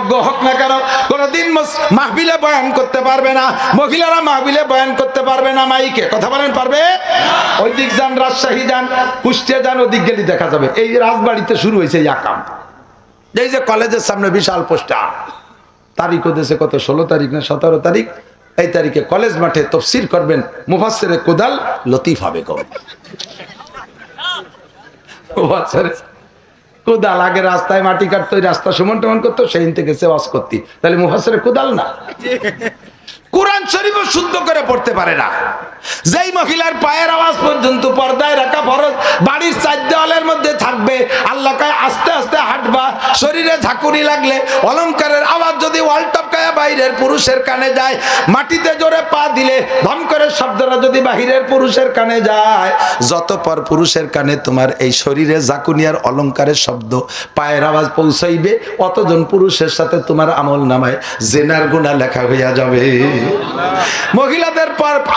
যোগ্য হোক না কেন কোনোদিন মাহফিলে বয়ান করতে পারবে না, মহিলারা মাহফিলে বয়ান করতে পারবে না মাইকে। কথা বলেন পারবে? ওই দিক যান, রাজশাহী যান, কুষ্টিয়া যান, ওদিক গেলে দেখা যাবে। এই রাজবাড়িতে শুরু হয়েছে এই আকাম। এই যে কলেজের সামনে বিশাল পোস্টার, তারিখও দেশে কত 16 তারিখ না 17 তারিখ, এই তারিখে কলেজ মাঠে তাফসীর করবেন মুফাসসিরে কোদাল লতিফা বেগম। মুফাসসিরে কোদাল আগে রাস্তায় মাটি কাটতো, রাস্তা সমান টমান করতো, সেই থেকে সে ওয়াজ করতি, তাহলে মুফাসসিরে কোদাল না? কোরআন শরীফও শুদ্ধ করে পড়তে পারে না। যেই মহিলার পায়ের আওয়াজ পর্যন্ত পর্দায় রাখা ফরজ, বাড়ির চার দেওয়ালের মধ্যে থাকবে, আল্লাহ কয় আস্তে আস্তে হাঁটবা, শরীরে ঝাঁকুনি লাগলে অলংকারের আওয়াজ যদি ওয়াল টপকায়া বাইরের পুরুষের কানে যায়, মাটিতে জোরে পা দিলে ধম করে শব্দটা যদি বাহিরের পুরুষের কানে যায়, যতপর পুরুষের কানে তোমার এই শরীরে ঝাঁকুনি আর অলংকারের শব্দ পায়ের আওয়াজ পৌঁছাইবে, অতজন পুরুষের সাথে তোমার আমল নামায় জিনার গুনাহ লেখা হইয়া যাবে। মহিলাদের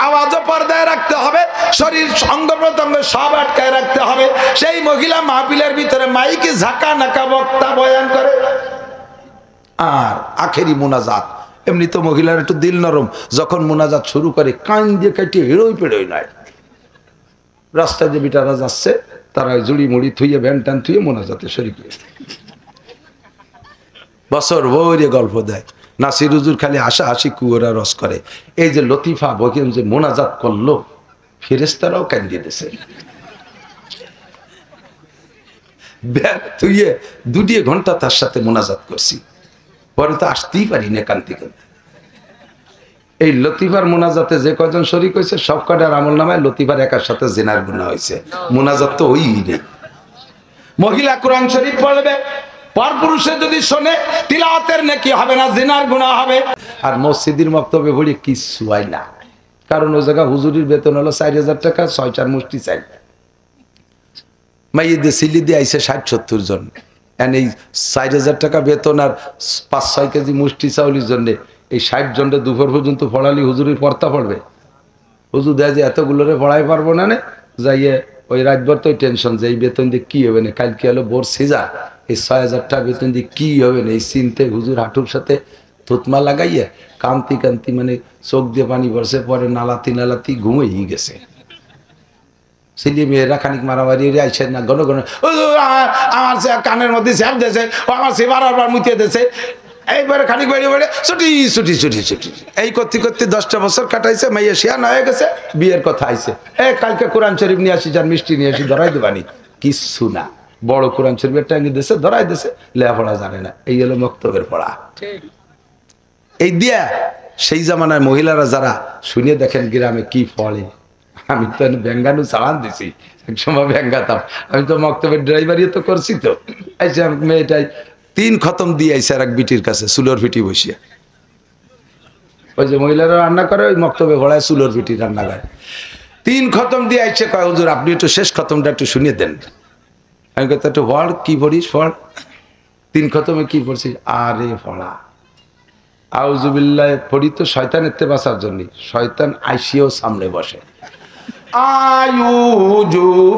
আওয়াজও পর্দায় রাখতে হবে, শরীর অঙ্গ প্রত্যঙ্গ সব আটকায় রাখতে হবে। সেই মহিলা মাহফিলের ভিতরে মাইকে ঝাঁকা নাকা বক্তা বয়ান করে। আর আখেরি মুনাজাত, এমনি তো মহিলার একটু দিল নরম, যখন মুনাজাত শুরু করে কান দিয়ে কাটিয়ে হেরোই পেড়োই নয়। রাস্তায় যে বিটারা যাচ্ছে তারা জুড়ি মুড়ি থুইয়ে ভ্যান ট্যান থুইয়ে মুনাজাতে শরীর বছর ভরে গল্প দেয়। নাসির হুজুর খালি হাসা হাসি কুয়োরা রস করে। এই যে লতিফা বকিম যে মোনাজাত করলো, ফেরেশতারাও কান্দিয়ে দিয়েছে। তুইয়ে 2 ঘন্টা তার সাথে মোনাজাত করছি, পরে তো আসতেই পারি না কান্তি কান্তি। এই লতিফার মোনাজাতে যে কয়জন শরীক হয়েছে সব কটার আমল নামায় লতিফার একার সাথে জিনার গুনাহ হয়েছে। মোনাজাত তো ওই নেই। মহিলা কোরআন শরীফ পড়বে, পরপুরুষে যদি শোনে তিলাওয়াতের নেকি হবে না, জিনার গুনাহ হবে। আর মসজিদের মক্তবে পড়ি কিছু হয় না, কারণ ওই জায়গা হুজুরির বেতন হলো 4000 টাকা, 6-4 মুষ্টি চাই। মাইয়েদের সিলি দিয়ে আইসে 60-70 জন, এই 4000 টাকা বেতন আর 5-6 কেজি মুষ্টি চাউলির জন্যে এই 60 জনটা দুপুর পর্যন্ত পড়ালি হুজুরির পড়তা পড়বে? হুজুর দেয় যে এতগুলোরে পড়াই পারবো না, যাইয়ে ওই রাতভর তো টেনশন যে এই বেতন দিয়ে কি হবে না, কালকে হলো বোর সিজা, এই 6000 টাকা বেতন দিয়ে কি হবে না, এই চিন্তে হুজুর হাঁটুর সাথে থুতমা লাগাইয়ে কান্তি কান্তি মানে চোখ দিয়ে পানি পড়ছে, পরে নালাতি ঘুমিয়ে গেছে। ছেলে মেয়েরা খানিক মারামারি আইসে না, ঘন ঘন আমার কানের মধ্যে স্যাপ দিয়েছে, ও আমার সে বারবার মুতিয়ে দিয়েছে, এইবারে খানিক বেড়ে বেড়ে ছুটি ছুটি ছুটি ছুটি এই করতে করতে 10টা বছর কাটাইছে। মাইয়া শিয়ান হয়ে গেছে, বিয়ের কথা আইছে, কালকে কোরআন শরীফ নিয়ে আসি, যার মিষ্টি নিয়ে আসি, ধরাই দেবানি কিচ্ছু না। বড় কোরআন শরীফের টাঙ্গি দিয়েছে, ধরাই দিয়েছে, লেখাপড়া জানে না। এই হলো মক্তবের পড়া। এই দিয়া সেই জামানায় মহিলারা যারা শুনে দেখেন গ্রামে কি ফলে। আমি তো ব্যাঙ্গানু চালান দিছি, একসময় ব্যাঙ্গাতাম, আমি তো মক্তবের ড্রাইভারই তো করছি। তো আইসে মেয়েটাই 3 খতম দিয়ে আইসে আর এক বিটির কাছে চুলোর ফিটি বসিয়া। ওই যে মহিলারা রান্না করে ওই মক্তবে ভরায় চুলোর ফিটি রান্না করে। 3 খতম দিয়ে আইসে, কয় হুজুর আপনি একটু শেষ খতমটা একটু শুনিয়ে দেন। আমি কত একটু পড়, কি পড়িস পড়। 3 খতমে কি পড়ছিস? আরে পড়া আউযুবিল্লাহ পড়ি তো শয়তানের তে বাঁচার জন্য। শয়তান আইসিও সামনে বসে।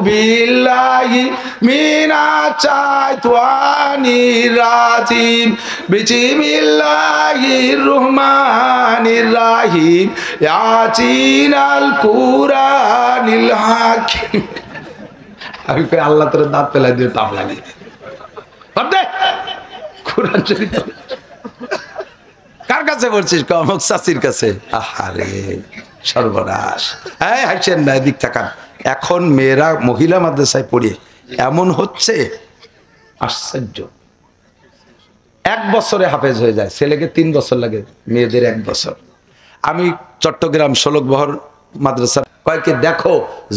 আউযুবিল্লাহি মিনাশ শাইতানির রাজিম, বিসমিল্লাহির রহমানির রহিম, ইয়াসিনাল কুরআনিল হাকিম। আমি কই আল্লাহ তোর দাঁত ফেলাই দিয়ে তাপ লাগে। কোরআন শরীফ কার কাছে বলছিস? অমুক চাচির কাছে। আহারে সর্বনাশ। হাসেন না, এদিক থাকান। এখন মেয়েরা মহিলা মাদ্রাসায় পড়ে এমন হচ্ছে আশ্চর্য। 1 বছরে হাফেজ হয়ে যায়, ছেলেকে 3 বছর লাগে, মেয়েদের 1 বছর। আমি চট্টগ্রাম শোলকবহর মাদ্রাসা কয়েকে দেখো,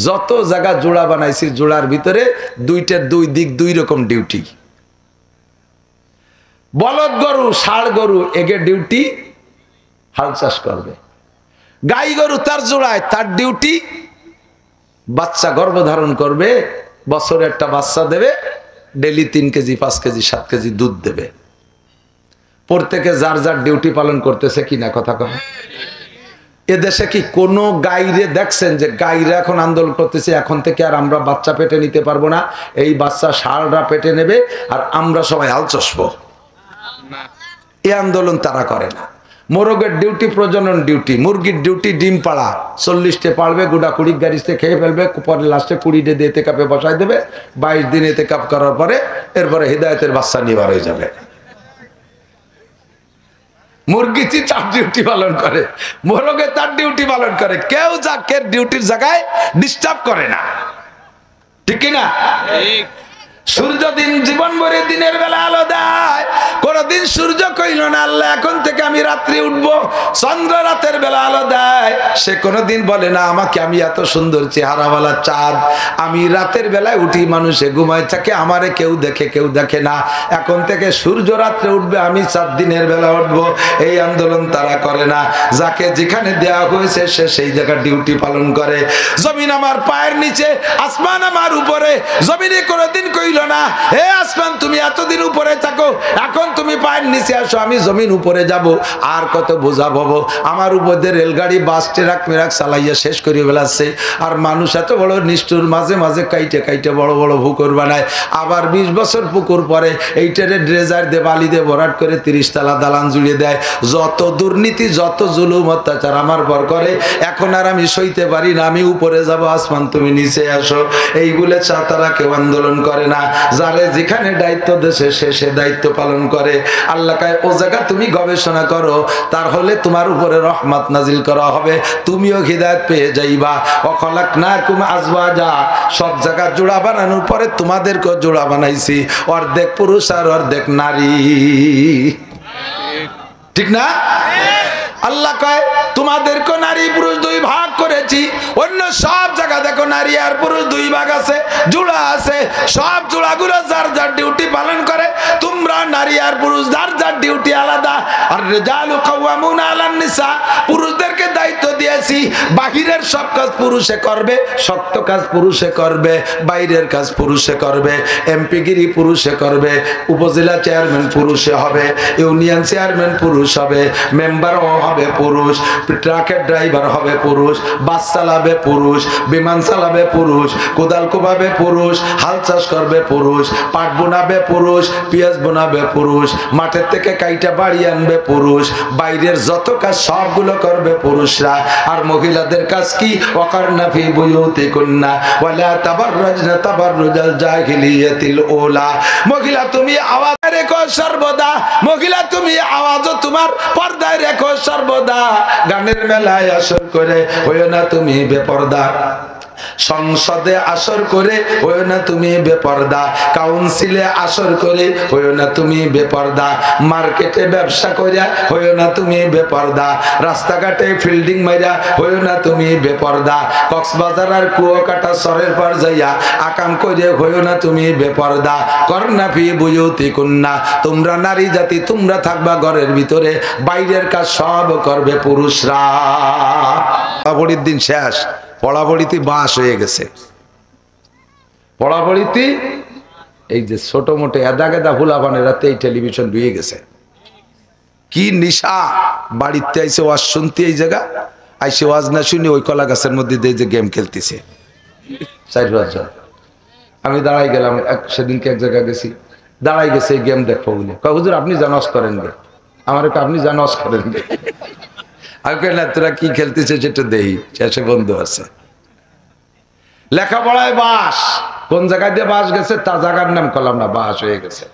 যত জায়গা জোড়া বানাইছি, জোড়ার ভিতরে 2টার 2 দিক 2 রকম ডিউটি। বলদ গরু, ষাঁড় গরু, এগে ডিউটি হাল চাষ করবে। গাই গরু তার জোড়ায়, তার ডিউটি বাচ্চা গর্ভধারণ করবে, বছরে একটা বাচ্চা দেবে, ডেলি 3 কেজি 5 কেজি 7 কেজি দুধ দেবে। প্রত্যেকে যার যার ডিউটি পালন করতেছে কিনা কথা কয়। এদেশে কি কোনো গাইরে দেখছেন যে গাইরা এখন আন্দোলন করতেছে এখন থেকে আর আমরা বাচ্চা পেটে নিতে পারবো না, এই বাচ্চা ষাঁড়রা পেটে নেবে আর আমরা সবাই হাল চষবো? এই আন্দোলন তারা করে না। মোরগের ডিউটি প্রজনন ডিউটি, মুরগির ডিউটি ডিম পাড়া, 40টে পাড়বে, গুড়া 20 গাড়িতে খেয়ে ফেলবে, পরে লাস্টে 20 দিয়ে এতে কাপে বসাই দেবে, 22 দিন এতে কাপ করার পরে এরপরে হৃদায়তের বাচ্চা নিবার হয়ে যাবে। মুরগিটি তার ডিউটি পালন করে, মোরগে তার ডিউটি পালন করে, কেউ যাকে ডিউটির জায়গায় ডিস্টার্ব করে না, ঠিক কিনা? সূর্য দিন জীবন ভরে দিনের বেলা আলো দেয়, কোনদিন সূর্য কইল না আল্লাহ এখন থেকে আমি রাত্রি উঠবো। চন্দ্র রাতের বেলা আলো দেয়, সে কোনদিন বলে না আমাকে আমি এত সুন্দর চেহারাওয়ালা চাঁদ, আমি রাতের বেলায় উঠি, মানুষে ঘুমায় থাকে, আমারে কেউ দেখে কেউ দেখে না, এখন থেকে সূর্য রাত্রে উঠবে, আমি চাঁদ দিনের বেলা উঠবো। এই আন্দোলন তারা করে না। যাকে যেখানে দেওয়া হয়েছে সে সেই জায়গায় ডিউটি পালন করে। জমিন আমার পায়ের নিচে, আসমান আমার উপরে। জমিনে কোনদিন কইল না হে আসমান তুমি এতদিন উপরে থাকো, এখন তুমি পায়ের নিচে আসো, আমি জমিন উপরে যাব। আর কত বোঝা পাবো? আমার উপরে রেলগাড়ি বাস ট্রাক মেরাক চালাইয়া শেষ করে ফেলাচ্ছে। আর মানুষ এত বড় নিষ্ঠুর, মাঝে মাঝে কাইটে কাইটে বড় বড় পুকুর বানায়। আবার 20 বছর পুকুর পরে এইটারে ড্রেজার দিয়ে বালি দিয়ে ভরাট করে 30 তালা দালান জুড়িয়ে দেয়। যত দুর্নীতি, যত জুলুম অত্যাচার আমার পর করে, এখন আর আমি সইতে পারি না, আমি উপরে যাব, আসমান তুমি নিচে আসো। এইগুলো তারা কেউ আন্দোলন করে না। যারে যেখানে দায়িত্ব দেশে সে দায়িত্ব পালন করে। আল্লাহ কয় ও জায়গা তুমি গবেষণা করো, তার হলে তোমার উপরে রহমত নাজিল করা হবে, তুমিও হিদায়াত পেয়ে যাইবা। ওয়াখলাকনাকুম আজওয়াজা, সব জায়গা জোড়া বানানোর পরে তোমাদেরকেও জোড়া বানাইছি, অর্ধেক পুরুষ আর অর্ধেক নারী, ঠিক না? আল্লাহ কয় তোমাদেরকে নারী পুরুষ 2 ভাগ করেছি। অন্য সব জায়গা দেখো নারী আর পুরুষ 2 ভাগ আছে, জোড়া আছে। সব জোড়াগুলো যার যার ডিউটি পালন করে। তোমরা নারী আর পুরুষ যার যার ডিউটি আলাদা। আর রিজালু কাওয়ামুনা আলান নিসা, পুরুষদেরকে দায়িত্ব দিয়েছি, বাহিরের সব কাজ পুরুষে করবে, শক্ত কাজ পুরুষে করবে, বাইরের কাজ পুরুষে করবে, এমপিগিরি পুরুষে করবে, উপজেলা চেয়ারম্যান পুরুষে হবে, ইউনিয়ন চেয়ারম্যান পুরুষ হবে, মেম্বারও হবে পুরুষ, ট্রাকের ড্রাইভার হবে পুরুষ, বাস চালাবে পুরুষ, বিমান চালাবে পুরুষ, কোদাল কোবাবে পুরুষ, হাল চাষ করবে পুরুষ, পাট বোনাবে পুরুষ, পেঁয়াজ বোনাবে পুরুষ, মাঠের থেকে কাইটা বাড়ি আনবে পুরুষ, বাইরের যত কাজ সবগুলো করবে পুরুষরা। আর মহিলাদের কাজ কি? ওয়াকারনা ফি বুয়ুতিকুন্না ওয়ালা তাবাররাজনা তাবাররুজাল জাহিলিয়াতিল উলা। মহিলা তুমি আওয়াজ রেখো সর্বদা, মহিলা তুমি আওয়াজও তোমার পর্দায় রেখো সর্বদা। গানের মেলায় আসর করে হইও না তুমি বেপরদা, সংসদে আসর করে হইও না তুমি বেপরদা, কাউন্সিলে আসর করে হইও না তুমি বেপরদা, মার্কেটে ব্যবসা কইরা হইও না তুমি বেপরদা, রাস্তাঘাটে ফিল্ডিং মাইরা হইও না তুমি বেপরদা, কক্সবাজার আর কুয়াকাটা সরের পার যাইয়া আকাম কইরে হইও না তুমি বেপরদা। করনা ফি বুয়ুতিকুন্না, তোমরা নারী জাতি তোমরা থাকবা ঘরের ভিতরে, বাইরের কাজ সব করবে পুরুষরা। পড়াপড়ির দিন শেষ, পড়াপড়িতে বাস হয়ে গেছে। পড়াপড়িতে এই যে ছোট মোটো এদা গেদা ফুলাবানেরাতে এই টেলিভিশন ধুয়ে গেছে। কি নিশা! বাড়িতে আইসে ওয়াজ শুনতে, এই জায়গা আইসে ওয়াজ না শুনে ওই কলা গাছের মধ্যে দিয়ে যে গেম খেলতেছে 4-5 জন। আমি দাঁড়াই গেলাম, সেদিনকে এক জায়গায় গেছি, দাঁড়াই গেছে গেম দেখবো বলে। কয় হুজুর আপনি জানস করেন গে, আমার আপনি জানস করেন গে। আমি কই না তোরা কি খেলতেছে সেটা দেই, শেষে বন্ধু আছে। লেখাপড়ায় বাস, কোন জায়গায় দিয়ে বাস গেছে তা জায়গার নাম করলাম না, বাস হয়ে গেছে।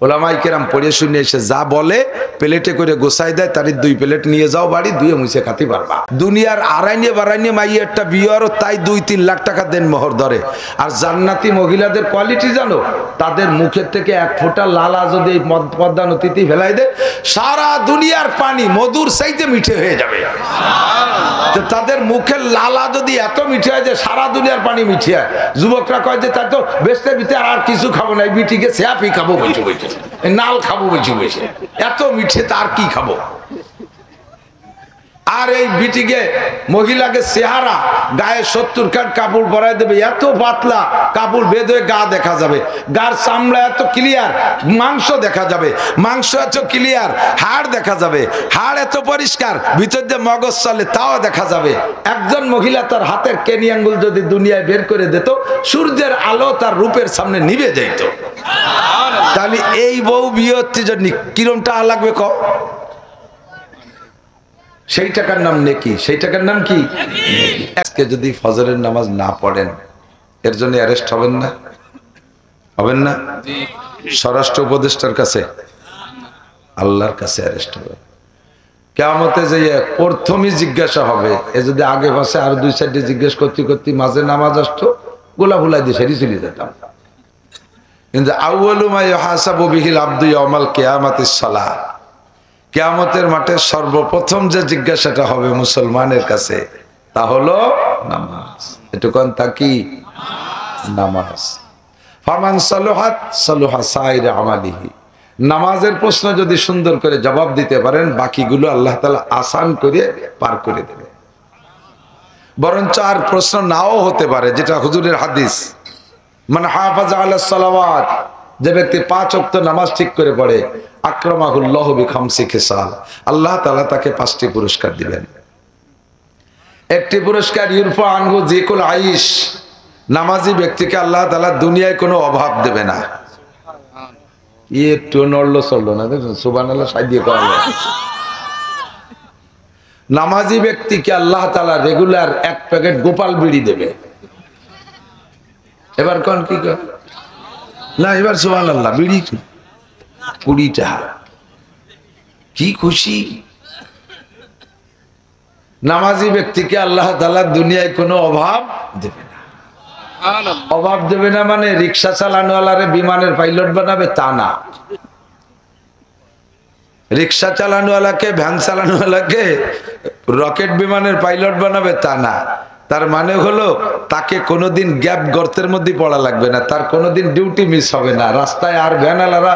ওলামায়ে কেরাম পড়ে শুনে এসে যা বলে প্লেটে করে গোছাই দেয়, তারই 2 প্লেট নিয়ে যাও বাড়ি, ধুয়ে মুছে খাতে পারবা। দুনিয়ার আড়াইনে বাড়াইনে মাই একটা বিয়েরও তাই 2-3 লাখ টাকা দেন মোহর ধরে। আর জান্নাতি মহিলাদের কোয়ালিটি জানো? তাদের মুখের থেকে 1 ফোঁটা লালা যদি পদ্মা নদীতে ফেলাই দেয়, সারা দুনিয়ার পানি মধুর চাইতে মিঠে হয়ে যাবে। তো তাদের মুখের লালা যদি এত মিঠে হয় যে সারা দুনিয়ার পানি মিঠে হয়, যুবকরা কয় যে তাই তো বেচতে বিতে আর কিছু খাবো না, বিটিকে স্যাপি খাবো বসে বসে, নাল খাবো বসে বসে, এত মিঠে তার কি খাবো। আর এই বিটিকে মহিলাকে চেহারা গায়ে 70 কাট কাপড় পরাই দেবে, এত পাতলা কাপড় বেঁধে গা দেখা যাবে, গার চামড়া এত ক্লিয়ার, মাংস দেখা যাবে, মাংস এত ক্লিয়ার, হাড় দেখা যাবে, হাড় এত পরিষ্কার, ভিতর দিয়ে মগজ চলে তাও দেখা যাবে। একজন মহিলা তার হাতের কেনি আঙ্গুল যদি দুনিয়ায় বের করে দিত, সূর্যের আলো তার রূপের সামনে নিভে যেত। তাহলে এই বউ বিয়ে হচ্ছে জন্য কিরমটা লাগবে ক? সেই টাকার নাম নেকি, সেই টাকার নাম কি? আজকে যদি ফজরের নামাজ না পড়েন এর জন্য অ্যারেস্ট হবেন না? হবেন না? স্বরাষ্ট্র উপদেষ্টার কাছে, আল্লাহর কাছে অ্যারেস্ট হবে। কিয়ামতে যে প্রথমই জিজ্ঞাসা হবে, এ যদি আগে পাশে আর 2-4টি জিজ্ঞেস করতে করতে মাঝে নামাজ আসতো, গোলা ভুলাই দিয়ে সেরি চলে যেতাম। কিন্তু আউয়ালু মা ইউহাসাবু বিহিল আবদু ইয়াউমাল কিয়ামাতিস সালাহ, কিয়ামতের মাঠে সর্বপ্রথম যে জিজ্ঞাসাটা হবে মুসলমানের কাছে তা হলো নামাজ। এটুকুন তা কি? নামাজ। ফামান সালুহাত সালুহা সাইর আমালিহি, নামাজের প্রশ্ন যদি সুন্দর করে জবাব দিতে পারেন বাকিগুলো আল্লাহ তাআলা আসান করে পার করে দেবে। বরঞ্চ আর প্রশ্ন নাও হতে পারে, যেটা হুজুরের হাদিস, মান হাফাজা আলাস সালাওয়াত, যে ব্যক্তি 5 ওয়াক্ত নামাজ ঠিক করে পড়ে, আকরামাহুল্লাহু বিখামসি খিসাল, আল্লাহ তাআলা তাকে 5টি পুরস্কার দিবেন। একটি পুরস্কার ইউরফা আনহু যিকুল আইশ, নামাজি ব্যক্তিকে আল্লাহ তাআলা দুনিয়ায় কোনো অভাব দেবে না। একটু নড়লো চললো না, দেখুন সুবহানাল্লাহ, সাইদিয়ে করা। নামাজি ব্যক্তিকে আল্লাহ তাআলা রেগুলার 1 প্যাকেট গোপাল বিড়ি দেবে। এবার কোন কি না, এবার সুবহানাল্লাহ, বিড়ি 20টা, কি খুশি। নামাজি ব্যক্তিকে আল্লাহ তাআলা দুনিয়ায় কোনো অভাব দেবে না। অভাব দেবে না মানে রিক্সা চালানোওয়ালারে বিমানের পাইলট বানাবে তা না, রিক্সা চালানোওয়ালাকে, ভ্যান চালানোওয়ালাকে রকেট বিমানের পাইলট বানাবে তা না। তার মানে হলো তাকে কোনোদিন গ্যাপ গর্তের মধ্যে পড়া লাগবে না, তার কোনোদিন ডিউটি মিস হবে না, রাস্তায় আর ভ্যানওয়ালারা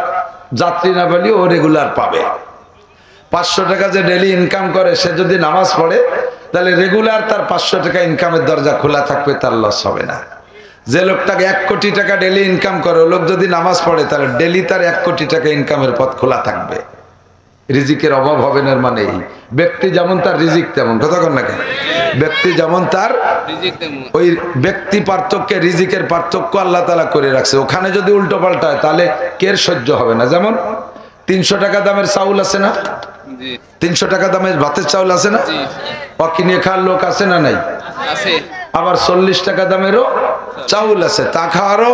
যাত্রী না পেলে ও রেগুলার পাবে। 500 টাকা যে ডেলি ইনকাম করে সে যদি নামাজ পড়ে তাহলে রেগুলার তার 500 টাকা ইনকামের দরজা খোলা থাকবে, তার লস হবে না। যে লোকটাকে 1 কোটি টাকা ডেলি ইনকাম করে, ও লোক যদি নামাজ পড়ে তাহলে ডেলি তার 1 কোটি টাকা ইনকামের পথ খোলা থাকবে, রিজিকের অভাব হবে না। মানে এই ব্যক্তি যেমন তার রিজিক তেমন, কথা কন না কেন? ব্যক্তি যেমন তার রিজিক তেমন, ওই ব্যক্তি পার্থক্যে রিজিকের পার্থক্য আল্লাহ তাআলা করে রাখছে। ওখানে যদি উল্টো পাল্টা হয় তাহলে কের সহ্য হবে না। যেমন 300 টাকা দামের চাউল আছে না, 300 টাকা দামের ভাতের চাউল আছে না, কিনে খাওয়ার লোক আছে না নাই? আবার 40 টাকা দামেরও চাউল আছে, তা খাওয়ারও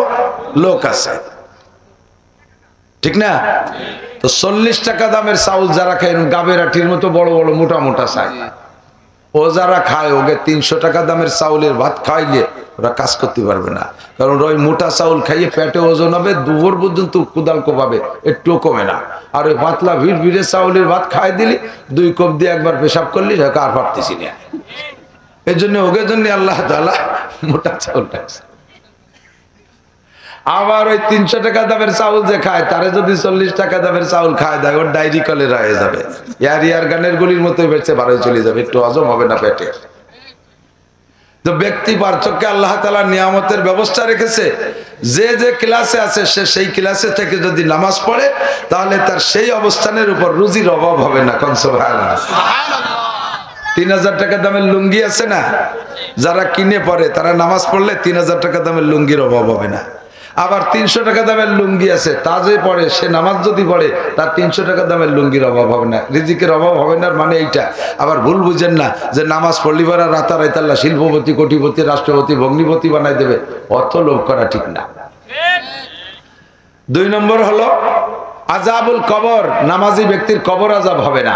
লোক আছে, ঠিক না? তো 40 টাকা দামের চাউল যারা খায়, গাবেরাটির মতো বড় বড় মোটা মোটা চাই, ও যারা খায় ওকে 300 টাকা দামের চাউলের ভাত খাইলে ওরা কাজ করতে পারবে না। কারণ ওই মোটা চাউল খাইয়ে পেটে ওজন হবে, দুপুর পর্যন্ত কুদাল কোপাবে, একটুও কমে না। আর ওই পাতলা ভিড় ভিড়ে চাউলের ভাত খাই দিলি, 2 কোপ দিয়ে একবার পেশাব করলি, আর পারতেছি না। এই জন্য ওকে জন্য আল্লাহ তাআলা মোটা চাউল রাখছে। আবার ওই 300 টাকা দামের চাউল যে খায়, তারে যদি 40 টাকা দামের চাউল খায় দেয়, ওর ডায়রি কলেরা হয়ে যাবে, ইয়ার গানের গুলির মতো বেঁচে বার হয়ে চলে যাবে, একটু হজম হবে না পেটে। তো ব্যক্তি পার্থক্যে আল্লাহ তাআলা নিয়ামতের ব্যবস্থা রেখেছে। যে যে ক্লাসে আছে সে সেই ক্লাসে থেকে যদি নামাজ পড়ে তাহলে তার সেই অবস্থানের উপর রুজির অভাব হবে না। কোন সুবহানাল্লাহ। 3000 টাকা দামের লুঙ্গি আছে না, যারা কিনে পড়ে তারা নামাজ পড়লে 3000 টাকা দামের লুঙ্গির অভাব হবে না। আবার 300 টাকা দামের লুঙ্গি আছে, তা যে পড়ে সে নামাজ যদি পড়ে তার 300 টাকা দামের লুঙ্গির অভাব হবে না, রিজিকের অভাব হবে না। মানে এইটা আবার ভুল বুঝেন না যে নামাজ পড়লি পরে রাতারাতি আল্লাহ শিল্পপতি, কোটিপতি, রাষ্ট্রপতি, ভগ্নিপতি বানাই দেবে, অত লোভ করা ঠিক না। 2 নম্বর হলো আযাবুল কবর, নামাজি ব্যক্তির কবর আযাব হবে না।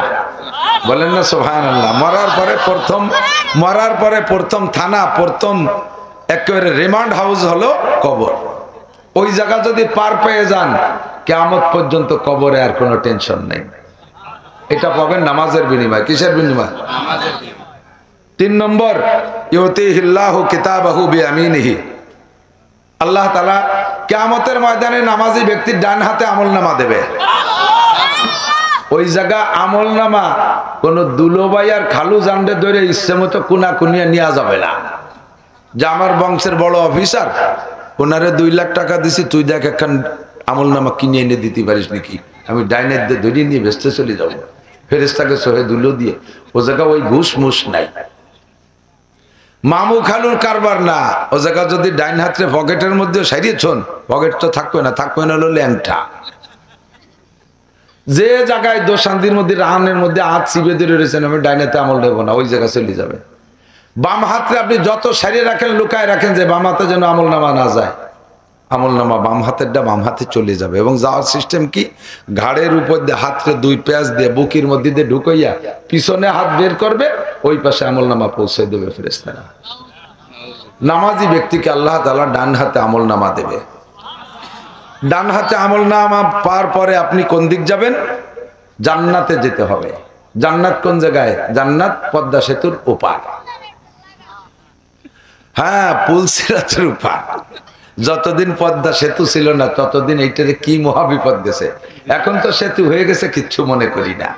বলেন না সুবহানাল্লাহ। মরার পরে প্রথম থানা, প্রথম একেবারে রিমান্ড হাউস হলো কবর। ওই জায়গা যদি পার পেয়ে যান কিয়ামত পর্যন্ত কবরে আর কোনো টেনশন নেই। এটা পাবেন নামাজের বিনিময়। কিসের বিনিময়? নামাজের বিনিময়। 3 নম্বর ইউতিহিল্লাহু কিতাবাহু বিয়ামিনিহি, আল্লাহ তাআলা কিয়ামতের ময়দানে নামাজি ব্যক্তির ডান হাতে আমলনামা দেবে। ওই জায়গা আমলনামা কোন দুলোভাই আর খালু জানডে ধরে ইচ্ছে মতো কুনা কুনিয়া নেওয়া যাবে না, যে আমার বংশের বড় অফিসার, ওনারে 2 লাখ টাকা দিছি, তুই দেখ একখান আমল নামা কিনে এনে দিতে পারিস নাকি, আমি ডাইনের দিয়ে ধরিয়ে নিয়ে বেসতে চলে যাবো ফেরেশতাকে সহে দুলো দিয়ে। ও জায়গা ওই ঘুষ মুস নাই, মামু খালুর কারবার না। ও জায়গা যদি ডাইন হাতে পকেটের মধ্যে সারিয়েছন, পকেট তো থাকবে না, থাকবে না হলো ল্যাংটা। যে জায়গায় দোশান্তির মধ্যে রাহানের মধ্যে হাত চিপে ধরে রয়েছেন, আমি ডাইনেতে আমল নেবো না, ওই জায়গা চলে যাবে। বাম হাতে আপনি যত সারিয়ে রাখেন, লুকায় রাখেন, যে বাম হাতে যেন আমল নামা না যায়, আমল নামা বাম হাতেরটা বাম হাতে চলে যাবে। এবং যাওয়ার সিস্টেম কি, ঘাড়ের উপর দিয়ে হাতরে 2 পেঁয়াজ দিয়ে বুকের মধ্যে দিয়ে ঢুকাইয়া পিছনে হাত বের করবে, ওই পাশে আমল নামা পৌঁছে দেবে ফেরেশতারা। নামাজি ব্যক্তিকে আল্লাহ তাআলা ডান হাতে আমল নামা দেবে। ডান হাতে আমল নামা পাওয়ার পরে আপনি কোন দিক যাবেন? জান্নাতে যেতে হবে। জান্নাত কোন জায়গায়? জান্নাত পদ্মা সেতুর ওপার। হ্যাঁ, পুলসিরাতের ওপার। যতদিন পদ্মা সেতু ছিল না ততদিন এইটারে কি মহাবিপদ গেছে। এখন তো সেতু হয়ে গেছে, কিচ্ছু মনে করি না।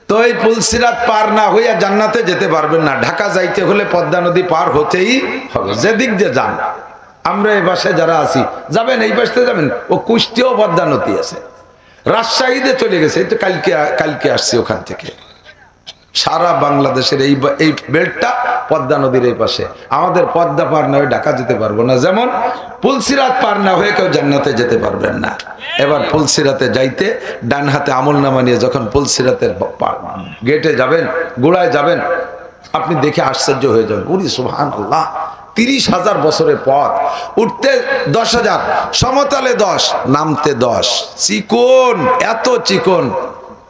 তো এই পুলসিরাত পার না হইয়া জান্নাতে যেতে পারবেন না। ঢাকা যাইতে হলে পদ্মা নদী পার হতেই হবে, যেদিক দিয়ে যান। আমরা এই পাশে যারা আছি, যাবেন এই পাশে যাবেন, ও কুষ্টিয়াও পদ্মা নদী আছে, রাজশাহীতে চলে গেছে, এই তো কালকে আসছি ওখান থেকে। সারা বাংলাদেশের এই বেল্টটা পদ্মা নদীর এই পাশে। আমাদের পদ্মা পার না হয়ে ঢাকা যেতে পারবো না, যেমন পুলসিরাত পার না হয়ে কেউ জান্নাতে যেতে পারবেন না। এবার পুলসিরাতে যাইতে ডান হাতে আমল নামা নিয়ে যখন পুলসিরাতের গেটে যাবেন, গোড়ায় যাবেন, আপনি দেখে আশ্চর্য হয়ে যাবেন, উরি সুবহানাল্লাহ, 30,000 বছরের পথ, উঠতে 10,000, সমতলে 10, নামতে 10। চিকন, এত চিকন,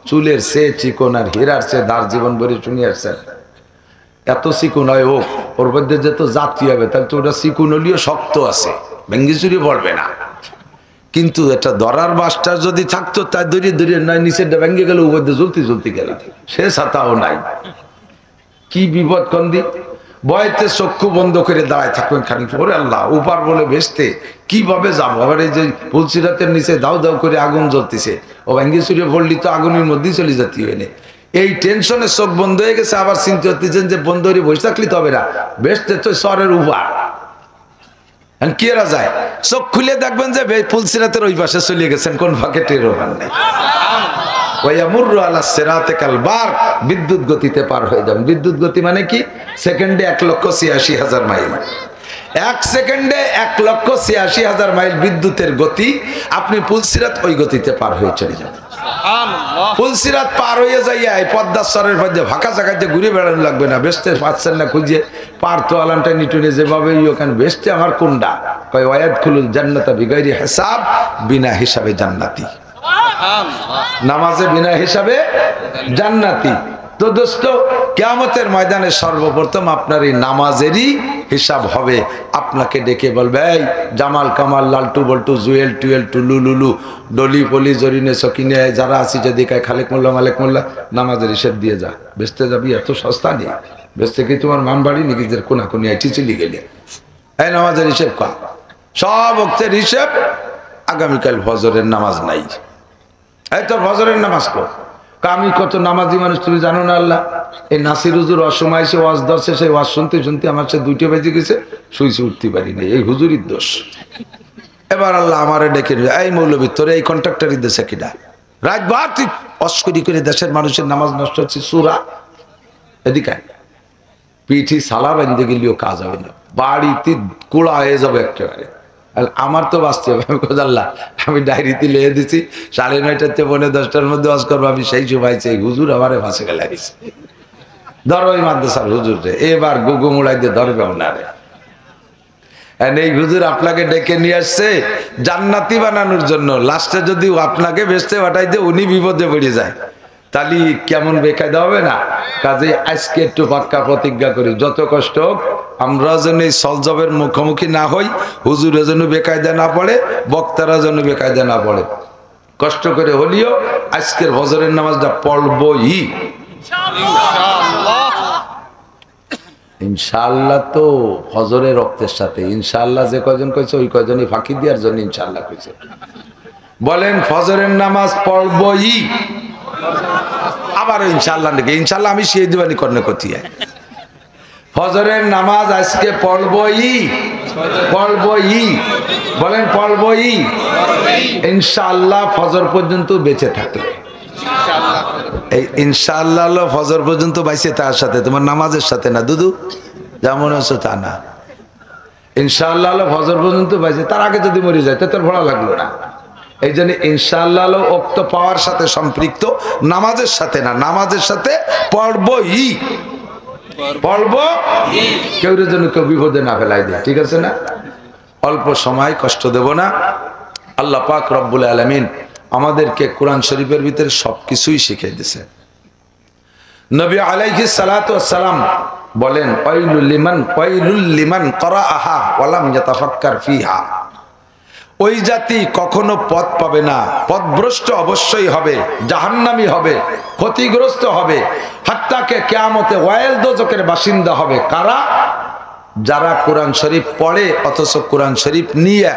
চুলের সে চিকন আর হীরার সে দার জীবন ভরে শুনে আসছেন। এত চিকন হয় ওর মধ্যে যেত জাতি হবে, তাহলে তো ওটা চিকন হলেও শক্ত আছে, ভেঙ্গি চুরি পড়বে না। কিন্তু এটা ধরার বাসটা যদি থাকতো, তাই দড়িয়ে নয় নিচের ভেঙ্গে গেল, উপর দিয়ে জ্বলতে গেল, সে ছাতাও নাই। কি বিপদ কন্দি! বয়তে চক্ষু বন্ধ করে দাঁড়ায় থাকবেন খানিক, ওরে আল্লাহ, উপার বলে ভেসতে কিভাবে যাবো? আবার এই যে পুলসিরাতের নিচে দাউ দাউ করে আগুন জ্বলতেছে, ও ভেঙ্গে চুরে পড়লি তো আগুনের মধ্যেই চলে যেতে হইলে। এই টেনশনে চোখ বন্ধ হয়ে গেছে, আবার চিন্তা করতেছেন যে বন্ধ হয়ে বসে থাকলে তো হবে না, ভেসতে তো সরের উপার কি এরা যায়। চোখ খুলে দেখবেন যে পুলসিরাতের ওই পাশে চলে গেছেন, কোন ফাঁকে টের ওখান নেই। বিদ্যুৎ গতিতে পার হয়ে যাবেন। বিদ্যুৎ গতি মানে কি? সেকেন্ডে 1,86,000 মাইল। 1 সেকেন্ডে 1,86,000 মাইল বিদ্যুতের গতি। আপনি পুলসিরাত ওই গতিতে পার হয়ে চলে যাবেন। পুলসিরাত পার হয়ে যাইয়া পদ্মাচরের মধ্যে ফাঁকা জায়গায় যে ঘুরে বেড়ানো লাগবে না, বেসতে পাচ্ছেন না খুঁজে, পার তো আলামটা নিটুনে যেভাবে ওখানে বেসতে আমার কোনটা কয়, ওয়াদ খুলুল জান্নাতা বিগাইরি হিসাব, বিনা হিসাবে জান্নাতি। নামাজে বিনা হিসাবে জান্নাতি। তো দোস্ত, কিয়ামতের ময়দানে সর্বপ্রথম আপনার এই নামাজেরই হিসাব হবে। আপনাকে ডেকে বলবে, এই জামাল কামাল লালটু বল্টু জুয়েল টুয়েল টুলু লুলু ডলি পলি জরিনে সকিনে যারা আছি, যদি কায় খালেক মোল্লা মালেক মোল্লা, নামাজের হিসাব দিয়ে যা, বেচতে যাবি, এত সস্তা নেই, বেচতে কি তোমার মান বাড়ি নিজেদের কোনাকুনি আইটি চলে গেলে, এই নামাজের হিসেব কর। সব ভক্তের হিসেব। আগামীকাল ফজরের নামাজ নাই, এই তোর ফজরের নামাজ কর। আমি কত নামাজি মানুষ তুমি জানো না আল্লাহ। এই নাসির হুজুর অসময় এসে ওয়াজ ধরছে, সেই ওয়াজ শুনতে শুনতে আমার সে 2টা বেজে গেছে, শুইছে উঠতে পারিনি, এই হুজুরির দোষ। এবার আল্লাহ আমারে ডেকে নিল, এই মৌলবী তোর এই কন্ট্রাক্টরই দেশে কিনা, রাতবার তুই অস্করি করে দেশের মানুষের নামাজ নষ্ট হচ্ছে, সুরা এদিকে পিঠি সালা বেঁধে গেলেও কাজ হবে না, বাড়িতে কুড়া হয়ে যাবে একেবারে। আমার তো বাঁচতে হবে। আমি কোথাল্লাহ, আমি ডায়েরিতে লিখে দিচ্ছি 9:30 থেকে 10:45 মধ্যে ওয়াজ করবো। আমি সেই সময় এই হুজুর আমারে ভাসে গেলে দিচ্ছি, ধরো ওই মাদ্রাসার হুজুর রে, এবার গুগু মুড়াই দিয়ে ধরবে ওনারে। এই হুজুর আপনাকে ডেকে নিয়ে আসছে জান্নাতি বানানোর জন্য, লাস্টে যদি আপনাকে বেচতে পাঠাই দিয়ে উনি বিপদে পড়ে যায়, তাহলে কেমন বেকায়দা হবে না? কাজে আজকে একটু পাক্কা প্রতিজ্ঞা করি, যত কষ্ট হোক আমরা যেন এই সলজবের মুখোমুখি না হই, হুজুরের জন্য বেকায়দা না পড়ে, বক্তারা যেন বেকায়দা না পড়ে, কষ্ট করে হলিও আজকের ফজরের নামাজটা পড়বই ইনশাআল্লাহ। তো ফজরের রক্তের সাথে ইনশাআল্লাহ যে কয়জন কইছে, ওই কয়জনই ফাঁকি দেওয়ার জন্য ইনশাআল্লাহ কইছে। বলেন ফজরের নামাজ পড়বই। আবারও ইনশাআল্লাহ নাকি ইনশাআল্লাহ আমি সেই দিবানি কর্ণে করছি ফজরের নামাজ আজকে পড়বই বলেন পড়বই ইনশাআল্লাহ ফজর পর্যন্ত বেঁচে থাকলে এই ইনশাআল্লাহ হলো ফজর পর্যন্ত বাইসে তার সাথে তোমার নামাজের সাথে না দুদু যেমন আছো তা না ইনশাআল্লাহ হলো ফজর পর্যন্ত বাইসে তার আগে যদি মরে যায় তো তোর ভালো লাগলো না এই জন্য ইনশাআল্লাহ হলো উক্ত পাওয়ার সাথে সম্পৃক্ত নামাজের সাথে না নামাজের সাথে পড়বই কেউ যেন কেউ বিপদে না ফেলাই দেয় ঠিক আছে না অল্প সময় কষ্ট দেব না আল্লাহ পাক রব্বুল আলামিন আমাদেরকে কোরআন শরীফের ভিতরে সবকিছুই শিখিয়ে দিয়েছে নবী আলাইহিস সালাতু ওয়াস সালাম বলেন ওয়াইলুল লিমান ক্বারাআহা ওয়া লাম ইয়াতাফাক্কার ফিহা ওই জাতি কখনো পথ পাবে না পথভ্রষ্ট অবশ্যই হবে জাহান্নামী হবে ক্ষতিগ্রস্ত হবে হাত্তাকে কিয়ামতে ওয়াইল দোজখের বাসিন্দা হবে কারা যারা কোরআন শরীফ পড়ে অথচ কোরআন শরীফ নিয়ে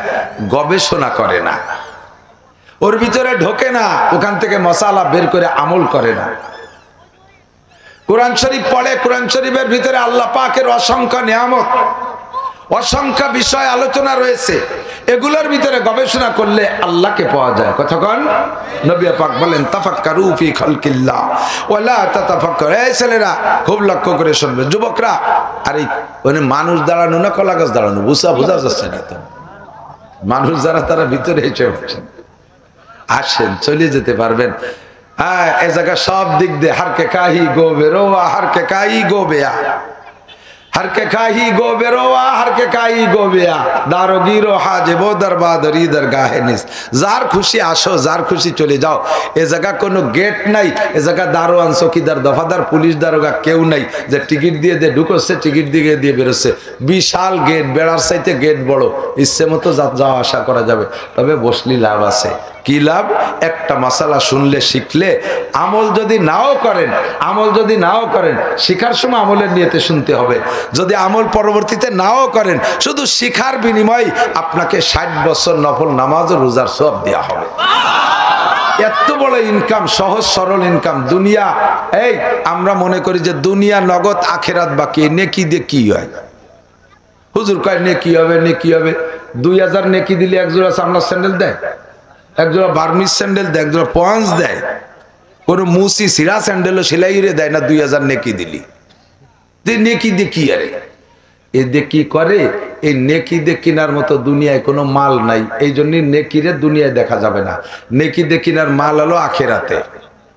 গবেষণা করে না ওর ভিতরে ঢোকে না ওখান থেকে মশালা বের করে আমল করে না কোরআন শরীফ পড়ে কোরআন শরীফের ভিতরে আল্লাহ পাকের অসংখ্য নিয়ামত অসংখ্য বিষয় আলোচনা রয়েছে এগুলোর ভিতরে গবেষণা করলে আল্লাহকে পাওয়া যায় কতক্ষণ নবী পাক বলেন তাফাক্কারু ফি খালকিল্লাহ ওয়ালা তাতাফাক্কারু এই ছেলেরা খুব লক্ষ্য করে শুনবে যুবকরা আরে মানে মানুষ দাঁড়ানো না কলা গাছ দাঁড়ানো বোঝা যাচ্ছে না তো মানুষ যারা তারা ভিতরে এসে উঠছেন আসেন চলে যেতে পারবেন হ্যাঁ এ জায়গা সব দিক দিয়ে হারকে কাহি গোবে রোয়া হারকে কাহি গোবেয়া हरके खाही गो बेरोवा हरके खाही गो बेया दारो गिरो हाजेबो दरबादरी दरगाह निस जार खुशी आसो जार खुशी चले जाओ ए जगह कोनो गेट নাই এ জায়গা দারোয়ান চৌকিদার দফাদার পুলিশ দারোগা কেউ নাই যে টিকিট দিয়ে ঢুকছে টিকিট দিয়ে বেরোচ্ছে বিশাল গেট বেড়ার চাইতে গেট বড় ইচ্ছে মতো যাওয়া আসা করা যাবে তবে বসলি লাভ আছে কি লাভ একটা মাসালা শুনলে শিখলে আমল যদি নাও করেন শিখার সময় আমলের নিয়তে শুনতে হবে যদি আমল পরবর্তীতে নাও করেন শুধু শিখার বিনিময়ে আপনাকে 60 বছর নফল নামাজ ও রোজার সওয়াব দেয়া হবে এত বড় ইনকাম সহজ সরল ইনকাম দুনিয়া এই আমরা মনে করি যে দুনিয়া নগদ আখিরাত বাকি নেকি দিয়ে কি হয় হুজুর কয় নেকি হবে 2000 নেকি দিলে এক জোড়া চামড়ার স্যান্ডেল দেয় এক জোড়া বার্মিজ স্যান্ডেল দেয় এক জোড়া পঞ্চ দেয় কোনো মুসি সিরা স্যান্ডেলও সেলাই দেয় না 2000 নেকি দিলি নেকি দিয়ে কি আরে এ দিয়ে কি করে এই নেকি দিয়ে কেনার মতো দুনিয়ায় কোনো মাল নাই এই জন্য নেকিরে দুনিয়ায় দেখা যাবে না নেকি দিয়ে কেনার মাল হলো আখেরাতে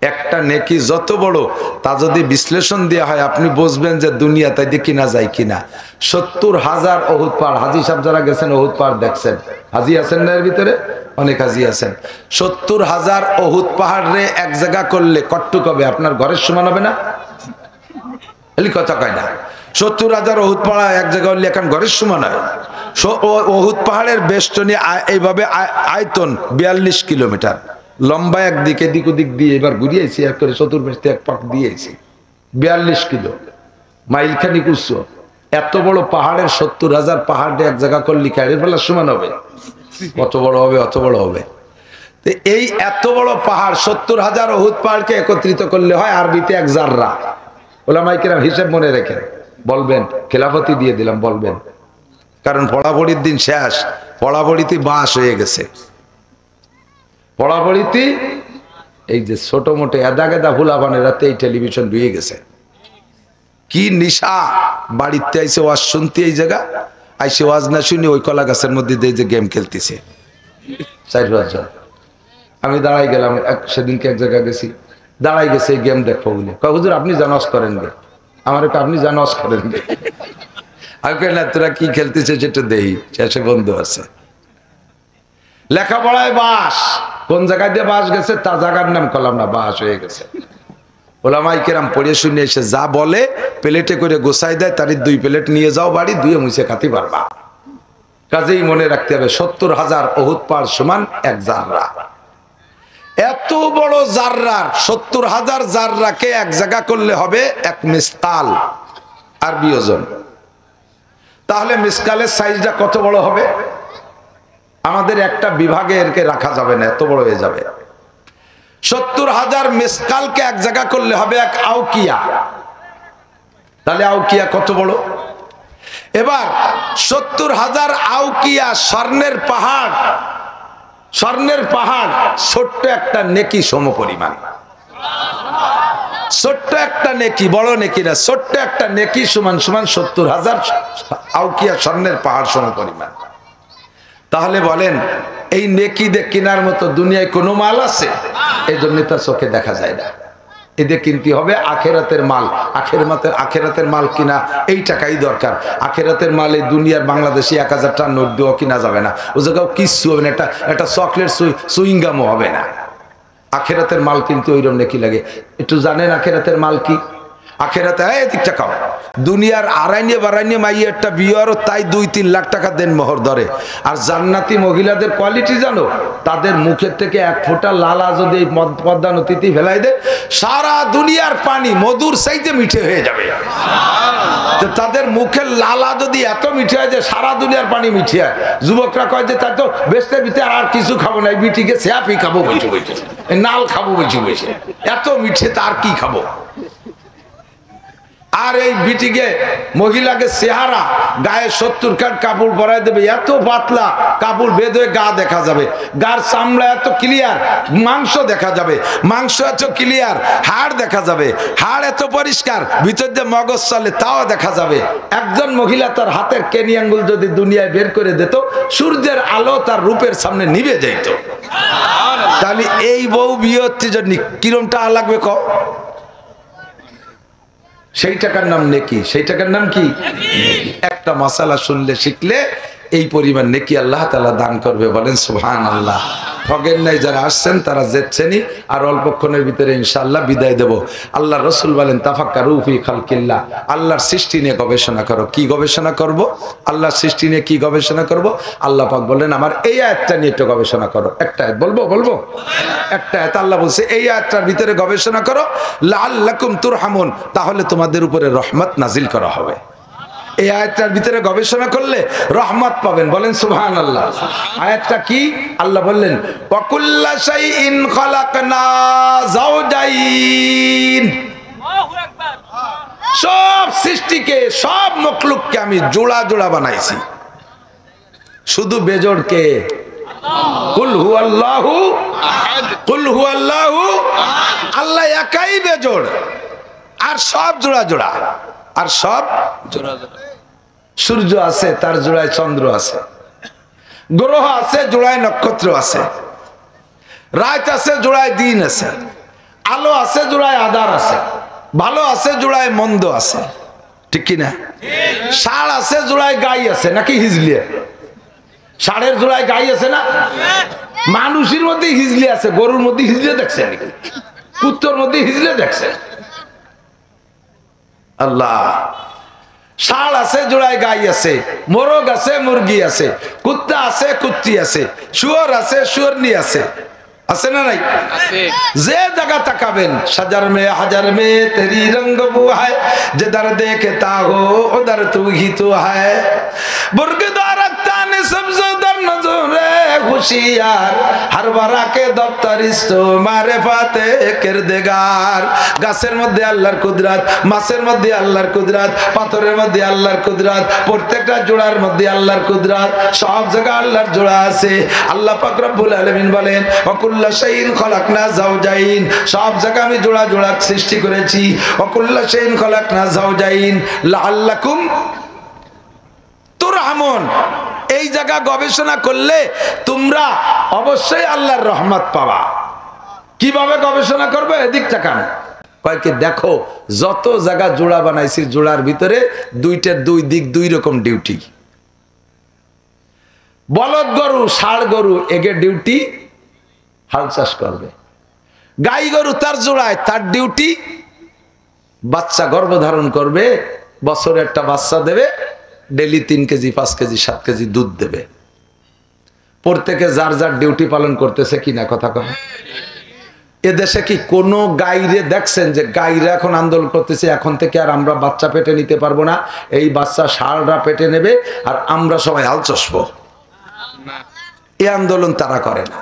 একটা নেকি যত বড় তা যদি বিশ্লেষণ দেওয়া হয় আপনি বুঝবেন যে দুনিয়া তাই দিয়ে কিনা যায় কিনা 70,000 অহুদ পাহাড় হাজি সাহেব যারা গেছেন অহুদ পাহাড় দেখছেন হাজি আছেন না এর ভিতরে অনেক হাজি আছেন 70,000 অহুদ পাহাড়ে এক জায়গা করলে কট্টুক হবে আপনার ঘরের সমান হবে না এলি কথা কয় না 70,000 অহুদ পাহাড় এক জায়গা হলে এখন ঘরের সমান হয় অহুদ পাহাড়ের বেষ্টনী এইভাবে আয়তন 42 কিলোমিটার লম্বা একদিকে দিক ওদিক দিয়ে এবার ঘুরিয়েছি এক করে চতুর্পাশে এক পাক দিয়েছি 42 কিলো মাইল খানিক উচ্চ এত বড় পাহাড়ের 70,000 পাহাড়ে এক জায়গা করলে কারের ফেলার সমান হবে কত বড় হবে অত বড় হবে এই এত বড় পাহাড় 70,000 অহুদ পাহাড়কে একত্রিত করলে হয় আরবিতে এক জাররা ওলামায়ে কেরাম হিসাব মনে রেখেন বলবেন খেলাফতি দিয়ে দিলাম বলবেন কারণ পড়াপড়ির দিন শেষ পড়াপড়িতে বাস হয়ে গেছে পড়াপড়িতে এই যে ছোট মোটো এদা গেদা ফুলাবানেরাতে এই টেলিভিশন ঢুয়ে গেছে কি নিশা বাড়িতে আইসে ওয়াজ শুনতে এই জায়গা আইসে ওয়াজ না শুনে ওই কলা গাছের মধ্যে দিয়ে যে গেম খেলতেছে 4-5 জন আমি দাঁড়াই গেলাম সেদিনকে এক জায়গায় গেছি দাঁড়াই গেছে গেম দেখবো বলে হুজুর আপনি জানাস করেন গে আমার আপনি জানাস করেন গে আমি কই না তোরা কি খেলতেছে সেটা দেই শেষে বন্ধু আছে লেখাপড়ায় বাস কোন জায়গায় দিয়ে বাস গেছে তা জায়গার নাম করলাম না বাস হয়ে গেছে ওলামায়ে কেরাম পড়ে শুনে এসে যা বলে প্লেটে করে গোছাই দেয় তারই 2 প্লেট নিয়ে যাও বাড়ি ধুয়ে মুছে খাতে পারবা কাজেই মনে রাখতে হবে 70,000 অহুদ পাহাড় সমান এক জাররা এত বড় জাররার 70,000 জাররাকে এক জায়গা করলে হবে এক মিসকাল আরবি ওজন তাহলে মিসকালের সাইজটা কত বড় হবে আমাদের একটা বিভাগে এরকে রাখা যাবে না এত বড় হয়ে যাবে 70,000 মেসকালকে এক জায়গা করলে হবে এক আউকিয়া। তাহলে আউকিয়া কত বড়? এবার 70,000 আউকিয়া স্বর্ণের পাহাড়, স্বর্ণের পাহাড় ছোট্ট একটা নেকি সমপরিমাণ। ছোট্ট একটা নেকি, বড় নেকি না, ছোট্ট একটা নেকি সমান সমান 70,000 আউকিয়া স্বর্ণের পাহাড় সমপরিমাণ। তাহলে বলেন এই নেকি দিয়ে কেনার মতো দুনিয়ায় কোনো মাল আছে? এই জন্য তার চোখে দেখা যায় না। এদের কিনতে হবে আখেরাতের মাল। আখেরাতের মাল কিনা এই টাকাই দরকার। আখেরাতের মাল এই দুনিয়ার বাংলাদেশি 1000 টাকা নোট দিয়েও কিনা যাবে না। ও জায়গাও কিচ্ছু হবে না, একটা চকলেট সুইংগামও হবে না। আখেরাতের মাল কিনতে ওইরকম নাকি লাগে। একটু জানেন আখেরাতের মাল কি? আখেরাতে দিকটা খাও, দুনিয়ার আড়াইনে বাড়াইনে মাইয়ে একটা বিয়ারও তাই 2-3 লাখ টাকা দেন মোহর ধরে। আর জান্নাতি মহিলাদের কোয়ালিটি জানো? তাদের মুখের থেকে এক ফোঁটা লালা যদি পদ্মা নদীতে ফেলাই দেয়, সারা দুনিয়ার পানি মধুর চাইতে মিঠে হয়ে যাবে। তাদের মুখের লালা যদি এত মিঠে হয় যে সারা দুনিয়ার পানি মিঠে হয়। যুবকরা কয় যে তাই তো বেসতে বিতে আর কিছু খাবো না, বিটিকে স্যাপই খাবো বসে বসে, নাল খাবো বসে বসে, এত মিঠে তার কি খাবো। আর এই বিটিকে মহিলাকে চেহারা গায়ে 70 খান কাপড় পরাই দেবে, এত পাতলা কাপড় বেঁধে গা দেখা যাবে, গার চামড়া এত ক্লিয়ার, মাংস দেখা যাবে, মাংস এত ক্লিয়ার, হাড় দেখা যাবে, হাড় এত পরিষ্কার, ভিতর দিয়ে মগজ চলে তাও দেখা যাবে। একজন মহিলা তার হাতের কেনি আঙ্গুল যদি দুনিয়ায় বের করে দিত, সূর্যের আলো তার রূপের সামনে নিভে যাইত। তাহলে এই বউ বিয়ে হচ্ছে জন্য কিরমটা লাগবে ক? সেই টাকার নাম নেকি। সেই টাকার নাম কি? একটা মাসালা শুনলে শিখলে এই পরিমাণ নেকি আল্লাহ তাআলা দান করবে। বলেন সুবহানাল্লাহ। ঠগেন নাই যারা আসছেন তারা যেচ্ছেনই, আর অল্পক্ষণের ভিতরে ইনশাআল্লাহ বিদায় দেব। আল্লাহ রসুল বলেন তাফাক্কারু ফি খালকিল্লাহ, আল্লাহর সৃষ্টি নিয়ে গবেষণা করো। কি গবেষণা করব? আল্লাহর সৃষ্টি নিয়ে কি গবেষণা করব? আল্লাহ পাক বলেন আমার এই আয়াতটা নিয়ে একটু গবেষণা করো। একটা আয়াত বলবো একটা আয়াত আল্লাহ বলছে এই আয়াতটার ভিতরে গবেষণা করো, লাআল্লাকুম তুরহামুন, তাহলে তোমাদের উপরে রহমত নাজিল করা হবে। এই আয়াতটার ভিতরে গবেষণা করলে রহমত পাবেন। বলেন সুবহানাল্লাহ। আয়াতটা কি? আল্লাহ বললেন ওয়াকুল্লা শাইইন খালাকনা যাওজাইন, সব সৃষ্টিকে, সব মখলুককে আমি জোড়া জোড়া বানাইছি। শুধু বেজোড়কে কুল হুয়াল্লাহু আহাদ, কুল হুয়াল্লাহু, আল্লাহ একাই বেজোড়, আর সব জোড়া জোড়া, আর সব জোড়া জোড়া। সূর্য আছে, তার জোড়ায় চন্দ্র আছে, গ্রহ আছে, জোড়ায় নক্ষত্র আছে, রাত আছে, জোড়ায় দিন আছে, আলো আছে, জোড়ায় আধার আছে, ভালো আছে, জোড়ায় মন্দ আছে, ঠিক কিনা? ষাঁড় আছে, জোড়ায় গাই আছে, নাকি হিজলি? ষাঁড়ের জোড়ায় গাই আছে না? মানুষের মধ্যে হিজলি আছে, গরুর মধ্যে হিজলে দেখছেন নাকি? কুত্তর মধ্যে হিজলে দেখছেন? আল্লাহ। ষাঁড় আছে, জোড়ায় গাই আছে, মোরগ আছে, মুরগি আছে, কুত্তা আছে, কুত্তি আছে, শুয়োর আছে, শুয়োরনি আছে, আছে না নাই? যে জায়গা তাকাবেন, সাজার মে হাজার মে তেরি রঙ্গ বু হায়, जिधर देखता हो उधर तू ही तो है, बुर्गदार ताने सबसे दर नजरे खुशियार, हर बारा के दफ्तर इस्तो मारे फाते किरदेगार। গাছের মধ্যে আল্লাহর কুদরত, মাছের মধ্যে আল্লাহর কুদরত, পাথরের মধ্যে আল্লাহর কুদরত, প্রত্যেকটা জোড়ার মধ্যে আল্লাহর কুদরত, সব জায়গায় আল্লাহর জোড়া আছে। আল্লাহ পাক রব্বুল আলামিন বলেন ওয়াকুল্লা শাইইন খালাকনা যাওজাইন, সব জায়গায় আমি জোড়া জোড়া সৃষ্টি করেছি। ওয়াকুল্লা শাইইন খালাকনা যাওজাইন লাআল্লাকুম তুরহামুন, এই জায়গা গবেষণা করলে তোমরা অবশ্যই আল্লাহর রহমত পাবা। কিভাবে গবেষণা করবে? এদিক তাকান। কয়েকে দেখো যত জায়গা জোড়া বানাইছি, জোড়ার ভিতরে দুইটার দুই দিক দুই রকম ডিউটি। বলদ গরু, ষাঁড় গরু, এগে ডিউটি হাল চাষ করবে। গাই গরু তার জোড়ায়, তার ডিউটি বাচ্চা গর্ভধারণ করবে, বছরে একটা বাচ্চা দেবে, ডেলি 3 কেজি 5 কেজি 7 কেজি দুধ দেবে। প্রত্যেকে যার যার ডিউটি পালন করতেছে কিনা কথা কয়? এদেশে কি কোনো গাইরে দেখছেন যে গাইরা এখন আন্দোলন করতেছে এখন থেকে আর আমরা বাচ্চা পেটে নিতে পারবো না, এই বাচ্চা ষাঁড়রা পেটে নেবে আর আমরা সবাই হাল চষবো? এই আন্দোলন তারা করে না।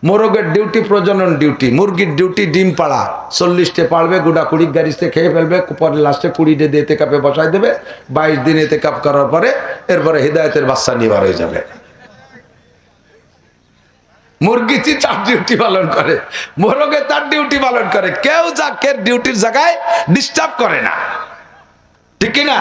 মোরগের ডিউটি প্রজনন ডিউটি, মুরগির ডিউটি ডিম পাড়া। 40টে পাড়বে, গোটা 20 গাড়িতে খেয়ে ফেলবে, পরে লাস্টে 20 দিয়ে এতেকাপে বসাই দেবে। 22 দিন এতেকাপ করার পরে এরপরে হিদায়তের বাচ্চা নিবার হয়ে যাবে। মুরগিটি তার ডিউটি পালন করে, মোরগে তার ডিউটি পালন করে, কেউ যাকে ডিউটির জায়গায় ডিস্টার্ব করে না, ঠিক কিনা?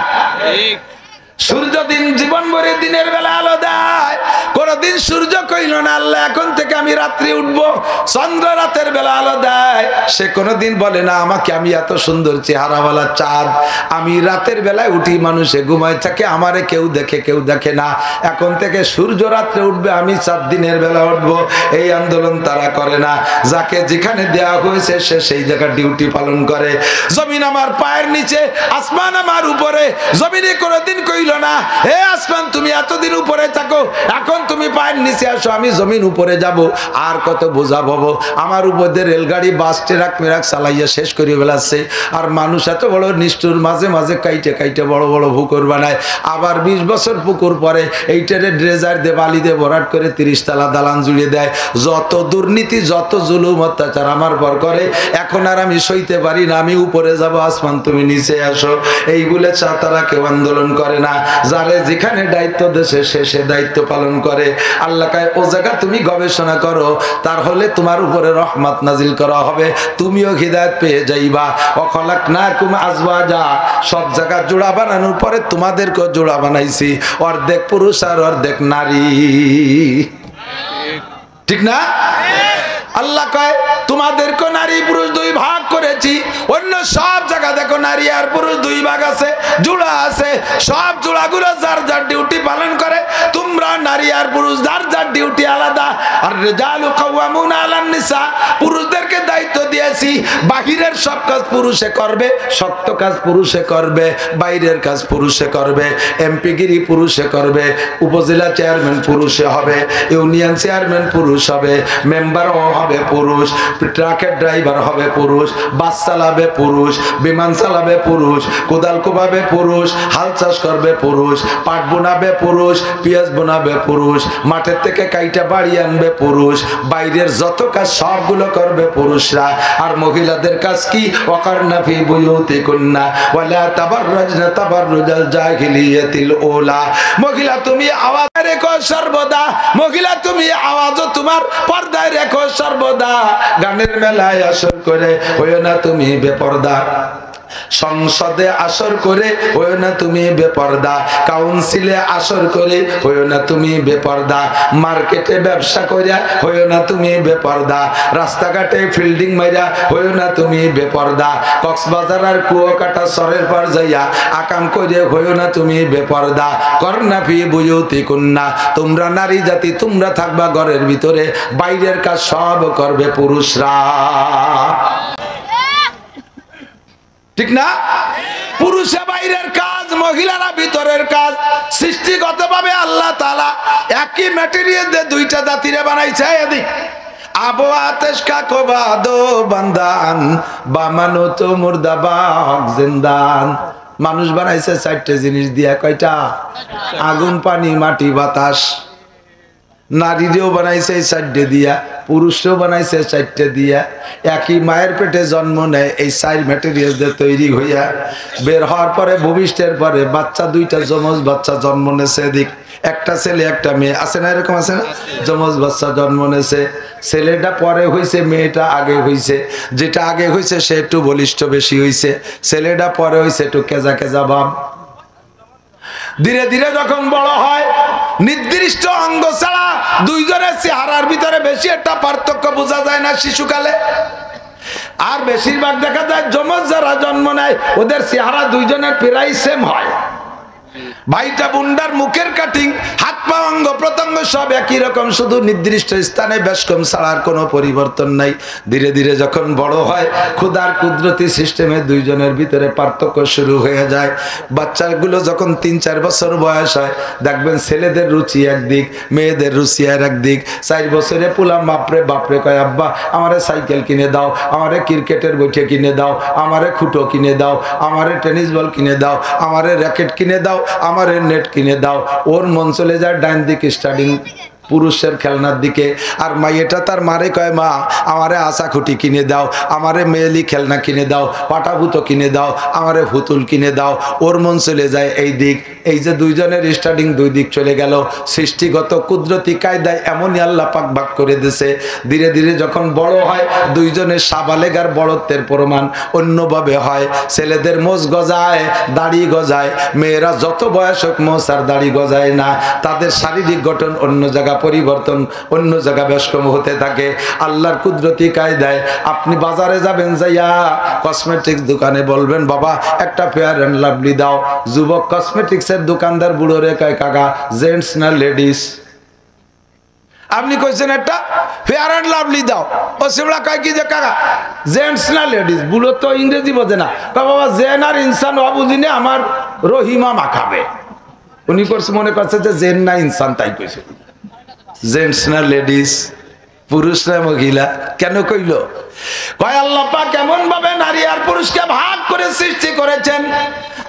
সূর্য দিন জীবন ভরে দিনের বেলা আলো দেয়, কোনদিন সূর্য কইল না আল্লাহ এখন থেকে আমি রাত্রি উঠবো। চন্দ্র রাতের বেলা আলো দেয়, সে কোনদিন বলে না আমাকে আমি এত সুন্দর চেহারাওয়ালা চাঁদ, আমি রাতের বেলায় উঠি, মানুষে ঘুমায় থাকে, আমারে কেউ দেখে কেউ দেখে না, এখন থেকে সূর্য রাত্রে উঠবে, আমি চাঁদ দিনের বেলা উঠবো। এই আন্দোলন তারা করে না, যাকে যেখানে দেওয়া হয়েছে সে সেই জায়গায় ডিউটি পালন করে। জমিন আমার পায়ের নিচে, আসমান আমার উপরে, জমিনে কোনদিন কইল না হে আসমান তুমি এতদিন উপরে থাকো, এখন তুমি পায়ের নিচে আসো, আমি জমিন উপরে যাব। আর কত বোঝা ভাবো, আমার উপরে রেলগাড়ি বাস ট্রাক মেরাক চালাইয়া শেষ করে ফেলাচ্ছে। আর মানুষ এত বড় নিষ্ঠুর, মাঝে মাঝে কাইটে কাইটে বড় বড় পুকুর বানায়, আবার 20 বছর পুকুর পরে এইটারে ড্রেজার দিয়ে বালি দিয়ে ভরাট করে 30 তালা দালান জুড়ে দেয়। যত দুর্নীতি, যত জুলুম অত্যাচার আমার পর করে, এখন আর আমি সইতে পারি না, আমি উপরে যাব, আসমান তুমি নিচে আসো। এই বলে তারা কেউ আন্দোলন করে না। যারে যেখানে দায়িত্ব দেশে সে দায়িত্ব পালন করে। আল্লাহ কয় ও জায়গা তুমি গবেষণা করো, তার হলে তোমার উপরে রহমত নাজিল করা হবে, তুমিও হিদায়াত পেয়ে যাইবা। ওয়াখলাকনাকুম আজওয়াজা, সব জায়গা জোড়া বানানোর পরে তোমাদেরকেও জোড়া বানাইছি, অর্ধেক পুরুষ আর অর্ধেক নারী, ঠিক না? আল্লাহ কয় তোমাদেরকে নারী পুরুষ 2 ভাগ করেছি, অন্য সব জায়গা দেখো নারী আর পুরুষ 2 ভাগ আছে, জোড়া আছে, সব জোড়াগুলো যার যার ডিউটি পালন করে। তোমরা নারী আর পুরুষ যার যার ডিউটি আলাদা। আর রিজালু কাওয়ামুনা আলান নিসা, পুরুষদেরকে দায়িত্ব দিয়েছি, বাহিরের সব কাজ পুরুষে করবে, শক্ত কাজ পুরুষে করবে, বাইরের কাজ পুরুষে করবে, এমপিগিরি পুরুষে করবে, উপজেলা চেয়ারম্যান পুরুষে হবে, ইউনিয়ন চেয়ারম্যান পুরুষ হবে, মেম্বারও হবে পুরুষ, ট্রাকের ড্রাইভার হবে পুরুষ, বাস চালাবে পুরুষ, বিমান চালাবে পুরুষ, কোদাল কোবাবে পুরুষ, হাল চাষ করবে পুরুষ, পাট বোনাবে পুরুষ, পেঁয়াজ বোনাবে পুরুষ, মাঠের থেকে কাইটা বাড়ি আনবে পুরুষ, বাইরের যত কাজ সবগুলো করবে পুরুষরা। আর মহিলাদের কাজ কি? ওয়াকারনা ফি বুয়ুতিকুন্না ওয়ালা তাবাররাজনা তাবাররুজাল জাহিলিয়াতিল উলা। মহিলা তুমি আওয়াজ রেখো সর্বদা, মহিলা তুমি আওয়াজও তোমার পর্দায় রেখো সর্বদা। গানের মেলায় আসর করে হইও না তুমি বেপরদা, সংসদে আসর করে হইও না তুমি বেপরদা, কাউন্সিলে আসর করে হইও না তুমি বেপরদা, মার্কেটে ব্যবসা কইরা হইও না তুমি বেপরদা, রাস্তাঘাটে ফিল্ডিং মাইরা হইও না তুমি বেপরদা, কক্সবাজার আর কুয়াকাটা সরের পর যাইয়া আকাম করে হইও না তুমি বেপরদা। করনা ফি বুয়ুতিকুন্না, তোমরা নারী জাতি তোমরা থাকবা ঘরের ভিতরে, বাইরের কাজ সব করবে পুরুষরা, ঠিক না? পুরুষে বাইরের কাজ, মহিলারা ভিতরের কাজ। সৃষ্টিগতভাবে আল্লাহ তাআলা একই ম্যাটেরিয়াল দিয়ে 2টা জাতিরে বানাইছে। এদিক আবো আতেশ কা কোবাদো বান্দান বামানো তো মুর্দাবা হক জিন্দান। মানুষ বানাইছে 4টে জিনিস দিয়া। কয়টা? আগুন, পানি, মাটি, বাতাস। নারীরেও বানাইছে 4টে দিয়া, পুরুষও বানাইছে 4টে দিয়া। একই মায়ের পেটে জন্ম নেয়, এই 4 ম্যাটেরিয়াল দিয়ে তৈরি হইয়া বের হওয়ার পরে ভবিষ্যতের পরে বাচ্চা 2টা যমজ বাচ্চা জন্ম নেছে। এদিক একটা ছেলে একটা মেয়ে, আছে না? এরকম আছে না? যমজ বাচ্চা জন্ম নেছে, ছেলেটা পরে হইছে, মেয়েটা আগে হইছে। যেটা আগে হইছে সে একটু বলিষ্ঠ বেশি হইছে, ছেলেটা পরে হইছে একটু কেজা কেজা ভাব। ধীরে ধীরে যখন বড় হয়, নির্দিষ্ট অঙ্গ ছাড়া 2 জনের চেহারার ভিতরে বেশি একটা পার্থক্য বোঝা যায় না শিশুকালে। আর বেশিরভাগ দেখা যায় যমজ যারা জন্ম নেয় ওদের চেহারা 2 জনের প্রায় সেম হয়। ভাইটা বুন্ডার মুখের কাটিং, হাত পা অঙ্গ প্রত্যঙ্গ সব একই রকম, শুধু নির্দিষ্ট স্থানে বেশ কম ছাড়ার কোনো পরিবর্তন নাই। ধীরে ধীরে যখন বড় হয়, খুদার কুদরতি সিস্টেমে 2 জনের ভিতরে পার্থক্য শুরু হয়ে যায়। বাচ্চাগুলো যখন 3-4 বছর বয়স হয়, দেখবেন ছেলেদের রুচি একদিক, মেয়েদের রুচি আর একদিক। 4 বছরে পুলাম বাপরে বাপরে কয় আব্বা আমারে সাইকেল কিনে দাও, আমারে ক্রিকেটের বইটা কিনে দাও, আমারে খুঁটো কিনে দাও, আমারে টেনিস বল কিনে দাও, আমারে র্যাকেট কিনে দাও, আমারে নেট কিনে দাও। ওর মন চলে যায় ডাইন দিক স্টার্টিং পুরুষের খেলনার দিকে। আর মাইয়েটা তার মারে কয়, মা আমারে আশা খুঁটি কিনে দাও, আমারে মেয়েলি খেলনা কিনে দাও, পাটাভূত কিনে দাও, আমারে ফুতুল কিনে দাও। ওর মন চলে যায় এই দিক। এই যে দুইজনের স্টার্টিং দুই দিক চলে গেল। সৃষ্টিগত কুদরতি কায়দায় এমনই আল্লাহ পাক ভাগ করে দিয়েছে। ধীরে ধীরে যখন বড় হয়, দুইজনের সাবালেগ আর বড়ত্বের প্রমাণ অন্যভাবে হয়। ছেলেদের মোজ গজায়, দাড়ি গজায়, মেয়েরা যত বয়স হোক মোজ আর দাড়ি গজায় না। তাদের শারীরিক গঠন অন্য জায়গা পরিবর্তন, অন্য জায়গা ব্যস্কম হতে থাকে। আল্লাহর কুদরতি কায়দায় আপনি বাজারে যাবেন, যাইয়া কসমেটিক্স দোকানে বলবেন, বাবা একটা ফেয়ার অ্যান্ড লাভলি দাও। যুবক কসমেটিক্সের দোকানদার বুড়ো রে কয়, কাকা জেন্টস না লেডিস? আপনি কইছেন একটা ফেয়ার অ্যান্ড লাভলি দাও, ও সেগুলা কয় কি যে কাকা জেন্টস না লেডিস? বুড়ো তো ইংরেজি বোঝে না, কয় বাবা জেন আর ইনসান হওয়া বুঝিনি, আমার রহিমা মাখাবে। উনি করছে মনে করছে যে জেন না ইনসান, তাই কইছে জেন্টস না লেডিস, পুরুষ না মহিলা। কেন কইল? কয় আল্লাহ পাক কেমন ভাবে নারী আর পুরুষকে ভাগ করে সৃষ্টি করেছেন।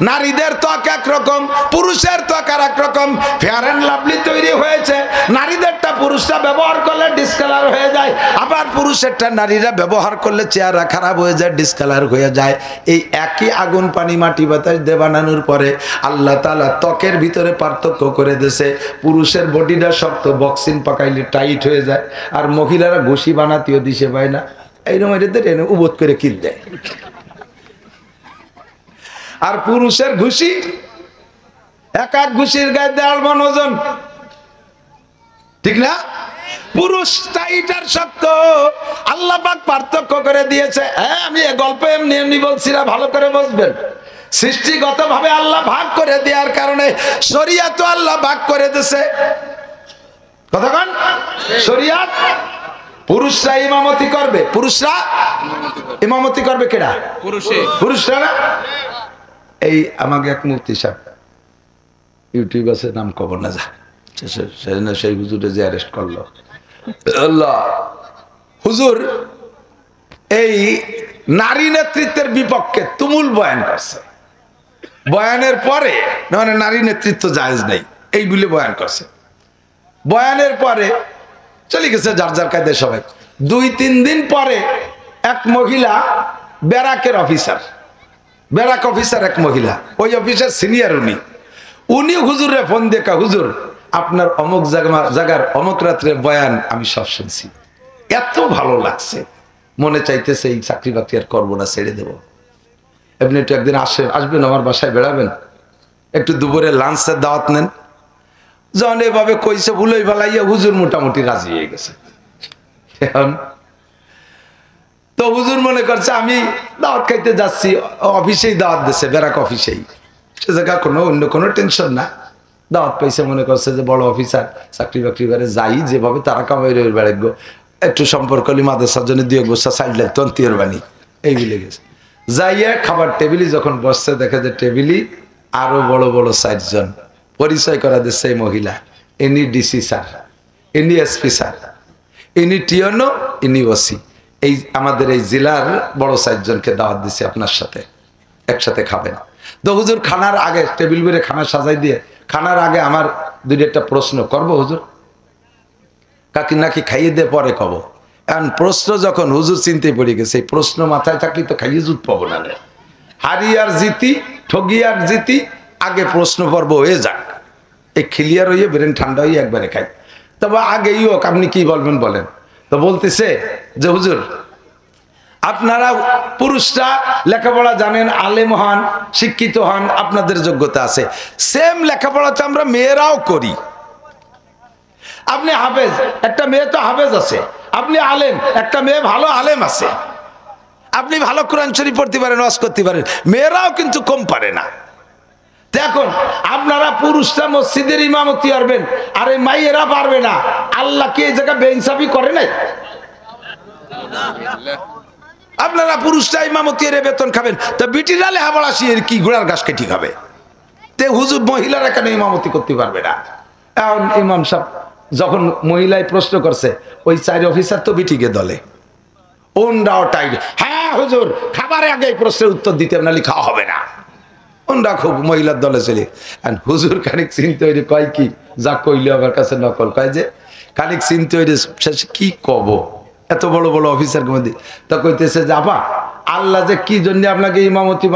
নারীদের ত্বক একরকম, পুরুষের ত্বক আর একরকম। ফেয়ার অ্যান্ড লাভলি তৈরি হয়েছে, নারীদেরটা পুরুষরা ব্যবহার করলে ডিসকালার হয়ে যায়, আবার পুরুষেরটা নারীরা ব্যবহার করলে চেহারা খারাপ হয়ে যায়, ডিসকালার হয়ে যায়। এই একই আগুন পানি মাটি বাতাস দিয়ে বানানোর পরে আল্লাহ তাআলা ত্বকের ভিতরে পার্থক্য করে দিয়েছে। পুরুষের বডিটা শক্ত, বক্সিং পাকাইলে টাইট হয়ে যায়, আর মহিলারা ঘুষি বানাতেও দিশে পায় না, এইরকম এনে উবোধ করে কিল দেয়। আর পুরুষের ঘুষি এক এক ঘুষির গায়ে 1.5 মণ ওজন, ঠিক না? পুরুষ টাইট আর শক্ত আল্লাহ পাক পার্থক্য করে দিয়েছে। হ্যাঁ, আমি এই গল্প এমনি এমনি বলছি না, ভালো করে বুঝবেন। সৃষ্টিগতভাবে আল্লাহ ভাগ করে দেওয়ার কারণে শরিয়াত আল্লাহ ভাগ করে দিয়েছে। কতক্ষণ শরিয়াত? পুরুষরা ইমামতি করবে, পুরুষরা ইমামতি করবে, কেডা? পুরুষরা না। এই আমাকে এক মুফতি সাহেব, ইউটিউব আছে, নাম কবর না, যা সেই হুজুরে যে অ্যারেস্ট করলো, আল্লাহ হুজুর এই নারী নেতৃত্বের বিপক্ষে তুমুল বয়ান করছে। বয়ানের পরে মানে নারী নেতৃত্ব জায়েজ নাই এই বলে বয়ান করছে। বয়ানের পরে চলে গেছে যার যার কায়দায় সবাই। 2-3 দিন পরে এক মহিলা, ব্যারাকের অফিসার, ব্যারাক অফিসার এক মহিলা, ওই অফিসার সিনিয়র, উনি হুজুরে ফোন দেখা, হুজুর আপনার অমুক জায়গার অমুক রাত্রের বয়ান আমি সব শুনছি, এত ভালো লাগছে, মনে চাইতেছে এই চাকরি বাকরি আর করবো না, ছেড়ে দেবো। আপনি একটু একদিন আসবেন আমার বাসায়, বেড়াবেন, একটু দুপুরে লাঞ্চের দাওয়াত নেন। যখন এভাবে কইছে ভুলই ভালাইয়া হুজুর মোটামুটি রাজি হয়ে গেছে। এখন তো হুজুর মনে করছে আমি দাওয়াত খাইতে যাচ্ছি, অফিসেই দাওয়াত দিচ্ছে, ব্যারাক অফিসেই, সে জায়গা অন্য কোনো টেনশন না। দাওয়াত পাইছে, মনে করছে যে বড় অফিসার, চাকরি বাকরি করে যাই, যেভাবে তারা কামাই রয়ে বেড়াইব, একটু সম্পর্ক হলে মাদ্রাসার জন্য 2 বছর সাইড লাগতো, তন্তির বাণী এই মিলে গেছে। যাইয়া খাবার টেবিলে যখন বসছে, দেখে যে টেবিলে আরো বড় বড় 4 জন। পরিচয় করা দিচ্ছে এই মহিলা, ইনি ডিসি স্যার, ইনি এসপি স্যার, ইনি টিওনো, ইনি ওসি, এই আমাদের এই জেলার বড় 4 জনকে দাওয়াত দিচ্ছে, আপনার সাথে একসাথে খাবেন। তো হুজুর খানার আগে টেবিল বেড়ে খানা সাজাই দিয়ে, খানার আগে আমার 2-1টা প্রশ্ন করবো হুজুর, কাকি নাকি খাইয়ে দিয়ে পরে কব। এখন প্রশ্ন যখন হুজুর চিনতে পড়ে গেছে, এই প্রশ্ন মাথায় থাকলে তো খাইয়ে জুত পাবো না, হারি আর জিতি, ঠগি আর জিতি, আগে প্রশ্ন পর্ব হয়ে যাক, এই ক্লিয়ার হইয়ে ব্রেন ঠান্ডা হয়ে একবারে খাই। তবে আগেই হোক, আপনি কি বলবেন বলেন। তো বলতেছে যে হুজুর আপনারা পুরুষরা লেখাপড়া জানেন, আলেম হন, শিক্ষিত হন, আপনাদের যোগ্যতা আছে, সেম লেখাপড়া তো আমরা মেয়েরাও করি। আপনি হাফেজ, একটা মেয়ে তো হাফেজ আছে, আপনি আলেম, একটা মেয়ে ভালো আলেম আছে, আপনি ভালো কোরআন শরীফ পড়তে পারেন, ওয়াজ করতে পারেন, মেয়েরাও কিন্তু কম পারে না। দেখুন আপনারা পুরুষরা মসজিদের ইমামতি পারবেন, আর এই মাইয়েরা পারবে না, আল্লাহ কি এই জায়গায় বেইনসাফি করে নাই? আপনারা পুরুষরা ইমামতি এর বেতন খাবেন, তো বিটিরা লেখাপড়া শিখে কি ঘোড়ার ঘাস কেটে খাবে? তে হুজুর মহিলারা কেন ইমামতি করতে পারবে না? এখন ইমাম সাহেব যখন মহিলায় প্রশ্ন করছে, ওই 4 অফিসার তো বিটিকে দলে, ওনরাও টাইট, হ্যাঁ হুজুর খাবারে আগে এই প্রশ্নের উত্তর দিতে নাহলে খাওয়া হবে না, ওনরা খুব মহিলার দলে চলে। হুজুর খানিক চিন্তা হইলে কয় কি, যা কইলে আমার কাছে নকল, কয় যে খানিক চিন্তা হয়ে শেষে কি কব, এত বড় বড় অফিসার মধ্যে তা কইতেছে যে আপা আল্লাহ যে কি জন্য আপনাকে ইমামতি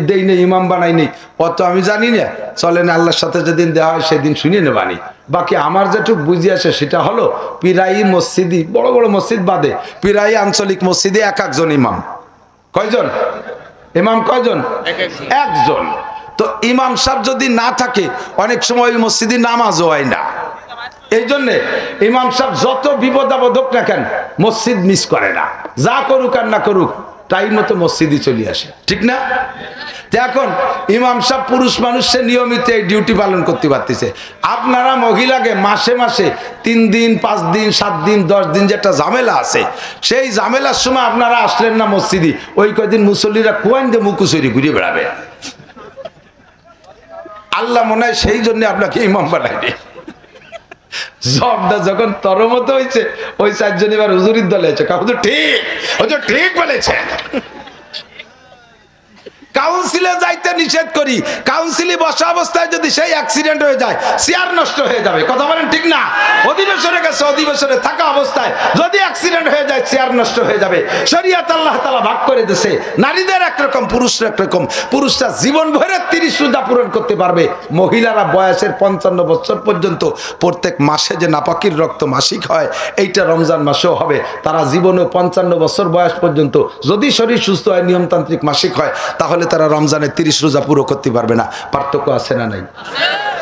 দেই নেই, ইমাম বানাই নেই অত আমি জানি না, চলেন আল্লাহর সাথে যেদিন দেওয়া হয় সেদিন শুনিয়ে নেবানি। বাকি আমার যেটুক বুঝি আসে সেটা হলো পিরাই মসজিদি, বড় বড় মসজিদ বাদে পিরাই আঞ্চলিক মসজিদে এক একজন ইমাম। কয়জন ইমাম? কয়জন? একজন। তো ইমাম সাহেব যদি না থাকে অনেক সময় ওই মসজিদে নামাজও হয় না। এই জন্যে ইমাম সাহেব যত বিপদ আপদ হোক না কেন মসজিদ মিস করে না, যা করুক আর না করুক টাইম মতো মসজিদে চলে আসে, ঠিক না? এখন ইমাম সাহেব পুরুষ মানুষ, সে নিয়মিত এই ডিউটি পালন করতে পারতেছে। আপনারা মহিলাকে মাসে মাসে 3 দিন 5 দিন 7 দিন 10 দিন যেটা ঝামেলা আছে, সেই ঝামেলার সময় আপনারা আসলেন না মসজিদে, ওই কয়দিন মুসল্লিরা কোয়াইন দিয়ে মুকুচুরি ঘুরে বেড়াবে। আল্লাহ মনে হয় সেই জন্য আপনাকে ইমাম বানায়নি। জবটা যখন তর মতো হয়েছে ওই 4 জন এবার হুজুরির দলে আছে, হুজুর ঠিক, হুজুর ঠিক বলেছে। কাউন্সিলে যাইতে নিষেধ করি, কাউন্সিলে বসা অবস্থায় যদি সেই অ্যাক্সিডেন্ট হয়ে যায় চেয়ার নষ্ট হয়ে যাবে, কথা বলেন ঠিক না? অধিবেশনে গেছে, অধিবেশনে থাকা অবস্থায় যদি অ্যাক্সিডেন্ট হয়ে যায় চেয়ার নষ্ট হয়ে যাবে। শরীয়ত আল্লাহ তাআলা ভাগ করে দিয়েছে, নারীদের একরকম পুরুষরা একরকম। পুরুষরা জীবন ভরে 30 রোজা পূরণ করতে পারবে, মহিলারা বয়সের 55 বছর পর্যন্ত প্রত্যেক মাসে যে নাপাকির রক্ত মাসিক হয় এইটা রমজান মাসেও হবে। তারা জীবনে 55 বছর বয়স পর্যন্ত যদি শরীর সুস্থ হয়, নিয়মতান্ত্রিক মাসিক হয়, তাহলে তারা রমজানে 30 রোজা পুরো করতে পারবে না। পার্থক্য আছে না নাই?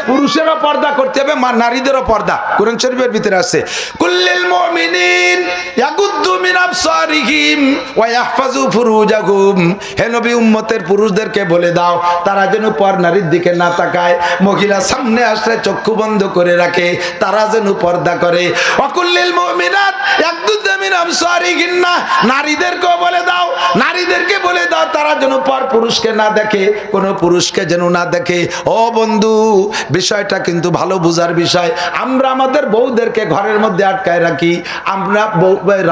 পুরুষেরও পর্দা করতে হবে, নারীদেরও পর্দা। কোরআন শরীফের ভিতরে আছে কুল্লিল মুমিনিন ইয়াগুদ্দু মিন আবসারিহিম ওয়া ইয়াহফাজু ফুরুজাহুম। হে নবী, উম্মতের পুরুষদেরকে বলে দাও তারা যেন পর নারীর দিকে না তাকায়, মহিলা সামনে আসলে চক্ষু বন্ধ করে রাখে, তারা যেন পর্দা করে। ওয়া কুল্লিল মুমিনাত ইয়াগুদ্দু মিন আবসারিহিন্না। নারীদেরকেও বলে দাও, নারীদেরকে বলে দাও তারা যেন পর পুরুষকে না দেখে, কোনো পুরুষকে যেন না দেখে। ও বন্ধু, বিষয়টা কিন্তু ভালো বুঝার বিষয়। আমরা আমাদের বউদেরকে ঘরের মধ্যে আটকায় রাখি, আমরা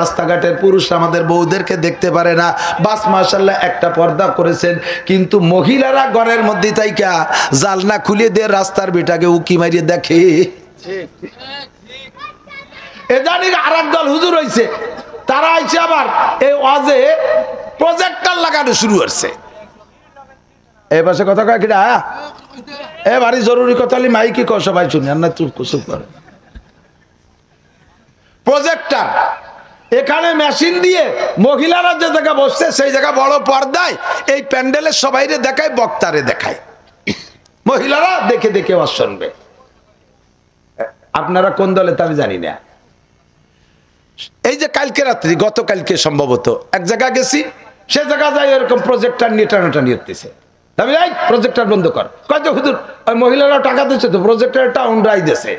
রাস্তাঘাটের পুরুষ আমাদের বউদেরকে দেখতে পারে না। বাস মাশাআল্লাহ একটা পর্দা করেছেন, কিন্তু মহিলারা ঘরের মধ্যে তাইকা জালনা খুলে দিয়ে রাস্তার বেটাকে উকি মারিয়ে দেখে। এ জানি আরেক দল হুজুর হইছে, তারা আইছে আবার এই ওয়াজে প্রজেক্টর লাগানো শুরু করছে। এই পাশে কথা কয় কিনা, এ ভারী জরুরি কথা হলে মাইকি কর, সবাই শুনি, আর না চুপ চুপ করে। প্রজেক্টর এখানে মেশিন দিয়ে মহিলারা যে জায়গা বসছে সেই জায়গা বড় পর্দায় এই প্যান্ডেলের সবাইরে দেখায়, বক্তারে দেখায়, মহিলারা দেখে দেখে ওয়াজ শুনবে। আপনারা কোন দলে তা আমি জানি না। এই যে কালকে রাত্রি, গতকালকে সম্ভবত এক জায়গায় গেছি, সে জায়গা যাই এরকম প্রজেক্টর নিয়ে টানাটানি হতেছে। তবে এই প্রজেক্টর বন্ধ কর, কয় হুজুর ওই মহিলারা টাকা দিচ্ছে তো, প্রজেক্টরটা উনরাই দিয়েছে,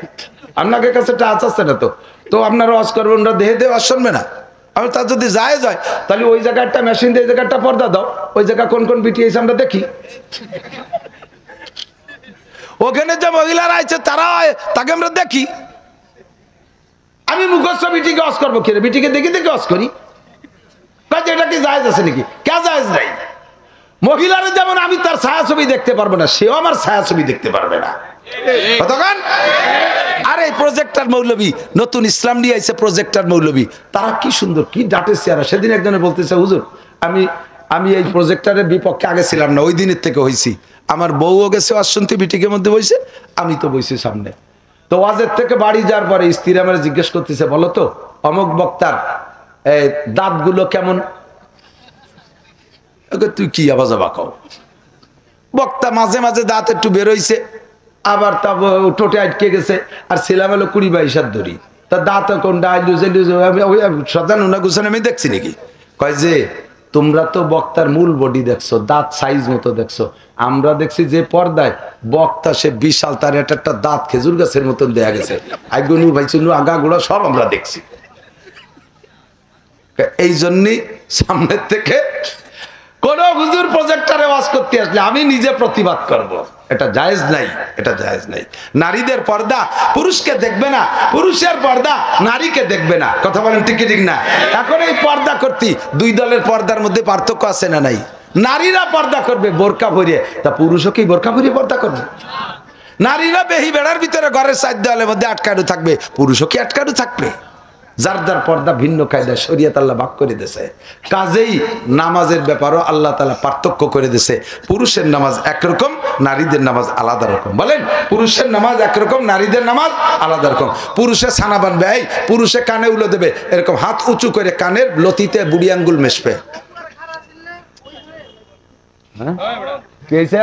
আপনাকে কাছে টাচ আছে না তো, তো আপনারা ওয়াজ করবেন, ওরা দেহে দেহে ওয়াজ শুনবে না। আমি তার যদি যায় তাহলে ওই জায়গাটা মেশিন দিয়ে, এই জায়গাটা পর্দা দাও, ওই জায়গা কোন কোন বিটি এসে আমরা দেখি। ওখানে যে মহিলারা আছে তারা তাকে আমরা দেখি। আমি মুখস্থ বিটিকে ওয়াজ করবো, কি বিটিকে দেখি দেখে ওয়াজ করি, কাজে এটা কি জায়েজ আছে নাকি? কে জায়েজ নাই? মহিলারা যেমন আমি তার ছায়াছবি দেখতে পারবো না, সেও আমার ছায়াছবি দেখতে পারবে না। কতক্ষণ? আরে প্রজেক্টর মৌলবী, নতুন ইসলাম নিয়ে আইছে প্রজেক্টর মৌলবী, তারা কি সুন্দর কি ডাটে চেয়ারা। সেদিন একজনে বলতেছে হুজুর আমি এই প্রজেক্টরের বিপক্ষে আগে ছিলাম না, ওই দিনের থেকে হয়েছি। আমার বউও গেছে ওয়াজ শুনতে, বিটিকের মধ্যে বইছে, আমি তো বইছি সামনে। তো ওয়াজের থেকে বাড়ি যাওয়ার পরে স্ত্রী আমার জিজ্ঞেস করতেছে, বলো তো অমুক বক্তার দাঁতগুলো কেমন? তুই কি আবার যাবা কও? বক্তা মাঝে মাঝে দাঁত একটু বেরোইছে, আবার তা টোটে আটকে গেছে, আর ছিলাম হলো 20-22 হাত ধরি, তা দাঁত কোনটা সাজানো না গুছানো আমি দেখছি নাকি? কয় যে তোমরা তো বক্তার মূল বডি দেখছো, দাঁত সাইজ মতো দেখছো, আমরা দেখছি যে পর্দায় বক্তা সে বিশাল, তার একটা দাঁত খেজুর গাছের মতন দেয়া গেছে, আইগুনু ভাইচুনু আগা গোড়া সব আমরা দেখছি। এই জন্যই সামনের থেকে কোন হুজুর প্রজেক্টরে ওয়াজ করতে আসলে আমি নিজে প্রতিবাদ করব। এটা জায়েজ নাই, এটা জায়েজ নাই। নারীদের পর্দা পুরুষকে দেখবে না, পুরুষের পর্দা নারীকে দেখবে না। কথা বলেন ঠিক ঠিক না? এখন এই পর্দা করতে দুই দলের পর্দার মধ্যে পার্থক্য আছে না নাই? নারীরা পর্দা করবে বোরকা ভরিয়ে, তা পুরুষও কি বোরকা ভরিয়ে পর্দা করবে? নারীরা বেহি বেড়ার ভিতরে ঘরের সাইড দেওয়ালের মধ্যে আটকানো থাকবে, পুরুষও কি আটকানো থাকবে? যার যার পর্দা ভিন্ন কায়দায় শরীয়ত আল্লাহ ভাগ করে দিয়েছে। কাজেই নামাজের ব্যাপারও আল্লাহ তাআলা পার্থক্য করে দিয়েছে। পুরুষের নামাজ একরকম, নারীদের নামাজ আলাদা রকম। বলেন, পুরুষের নামাজ একরকম, নারীদের নামাজ আলাদা রকম। পুরুষে ছানা বানবে, এই পুরুষে কানে উলো দেবে, এরকম হাত উঁচু করে কানের লতিতে বুড়ি আঙ্গুল মেশবে। হ্যাঁ কি হয়েছে?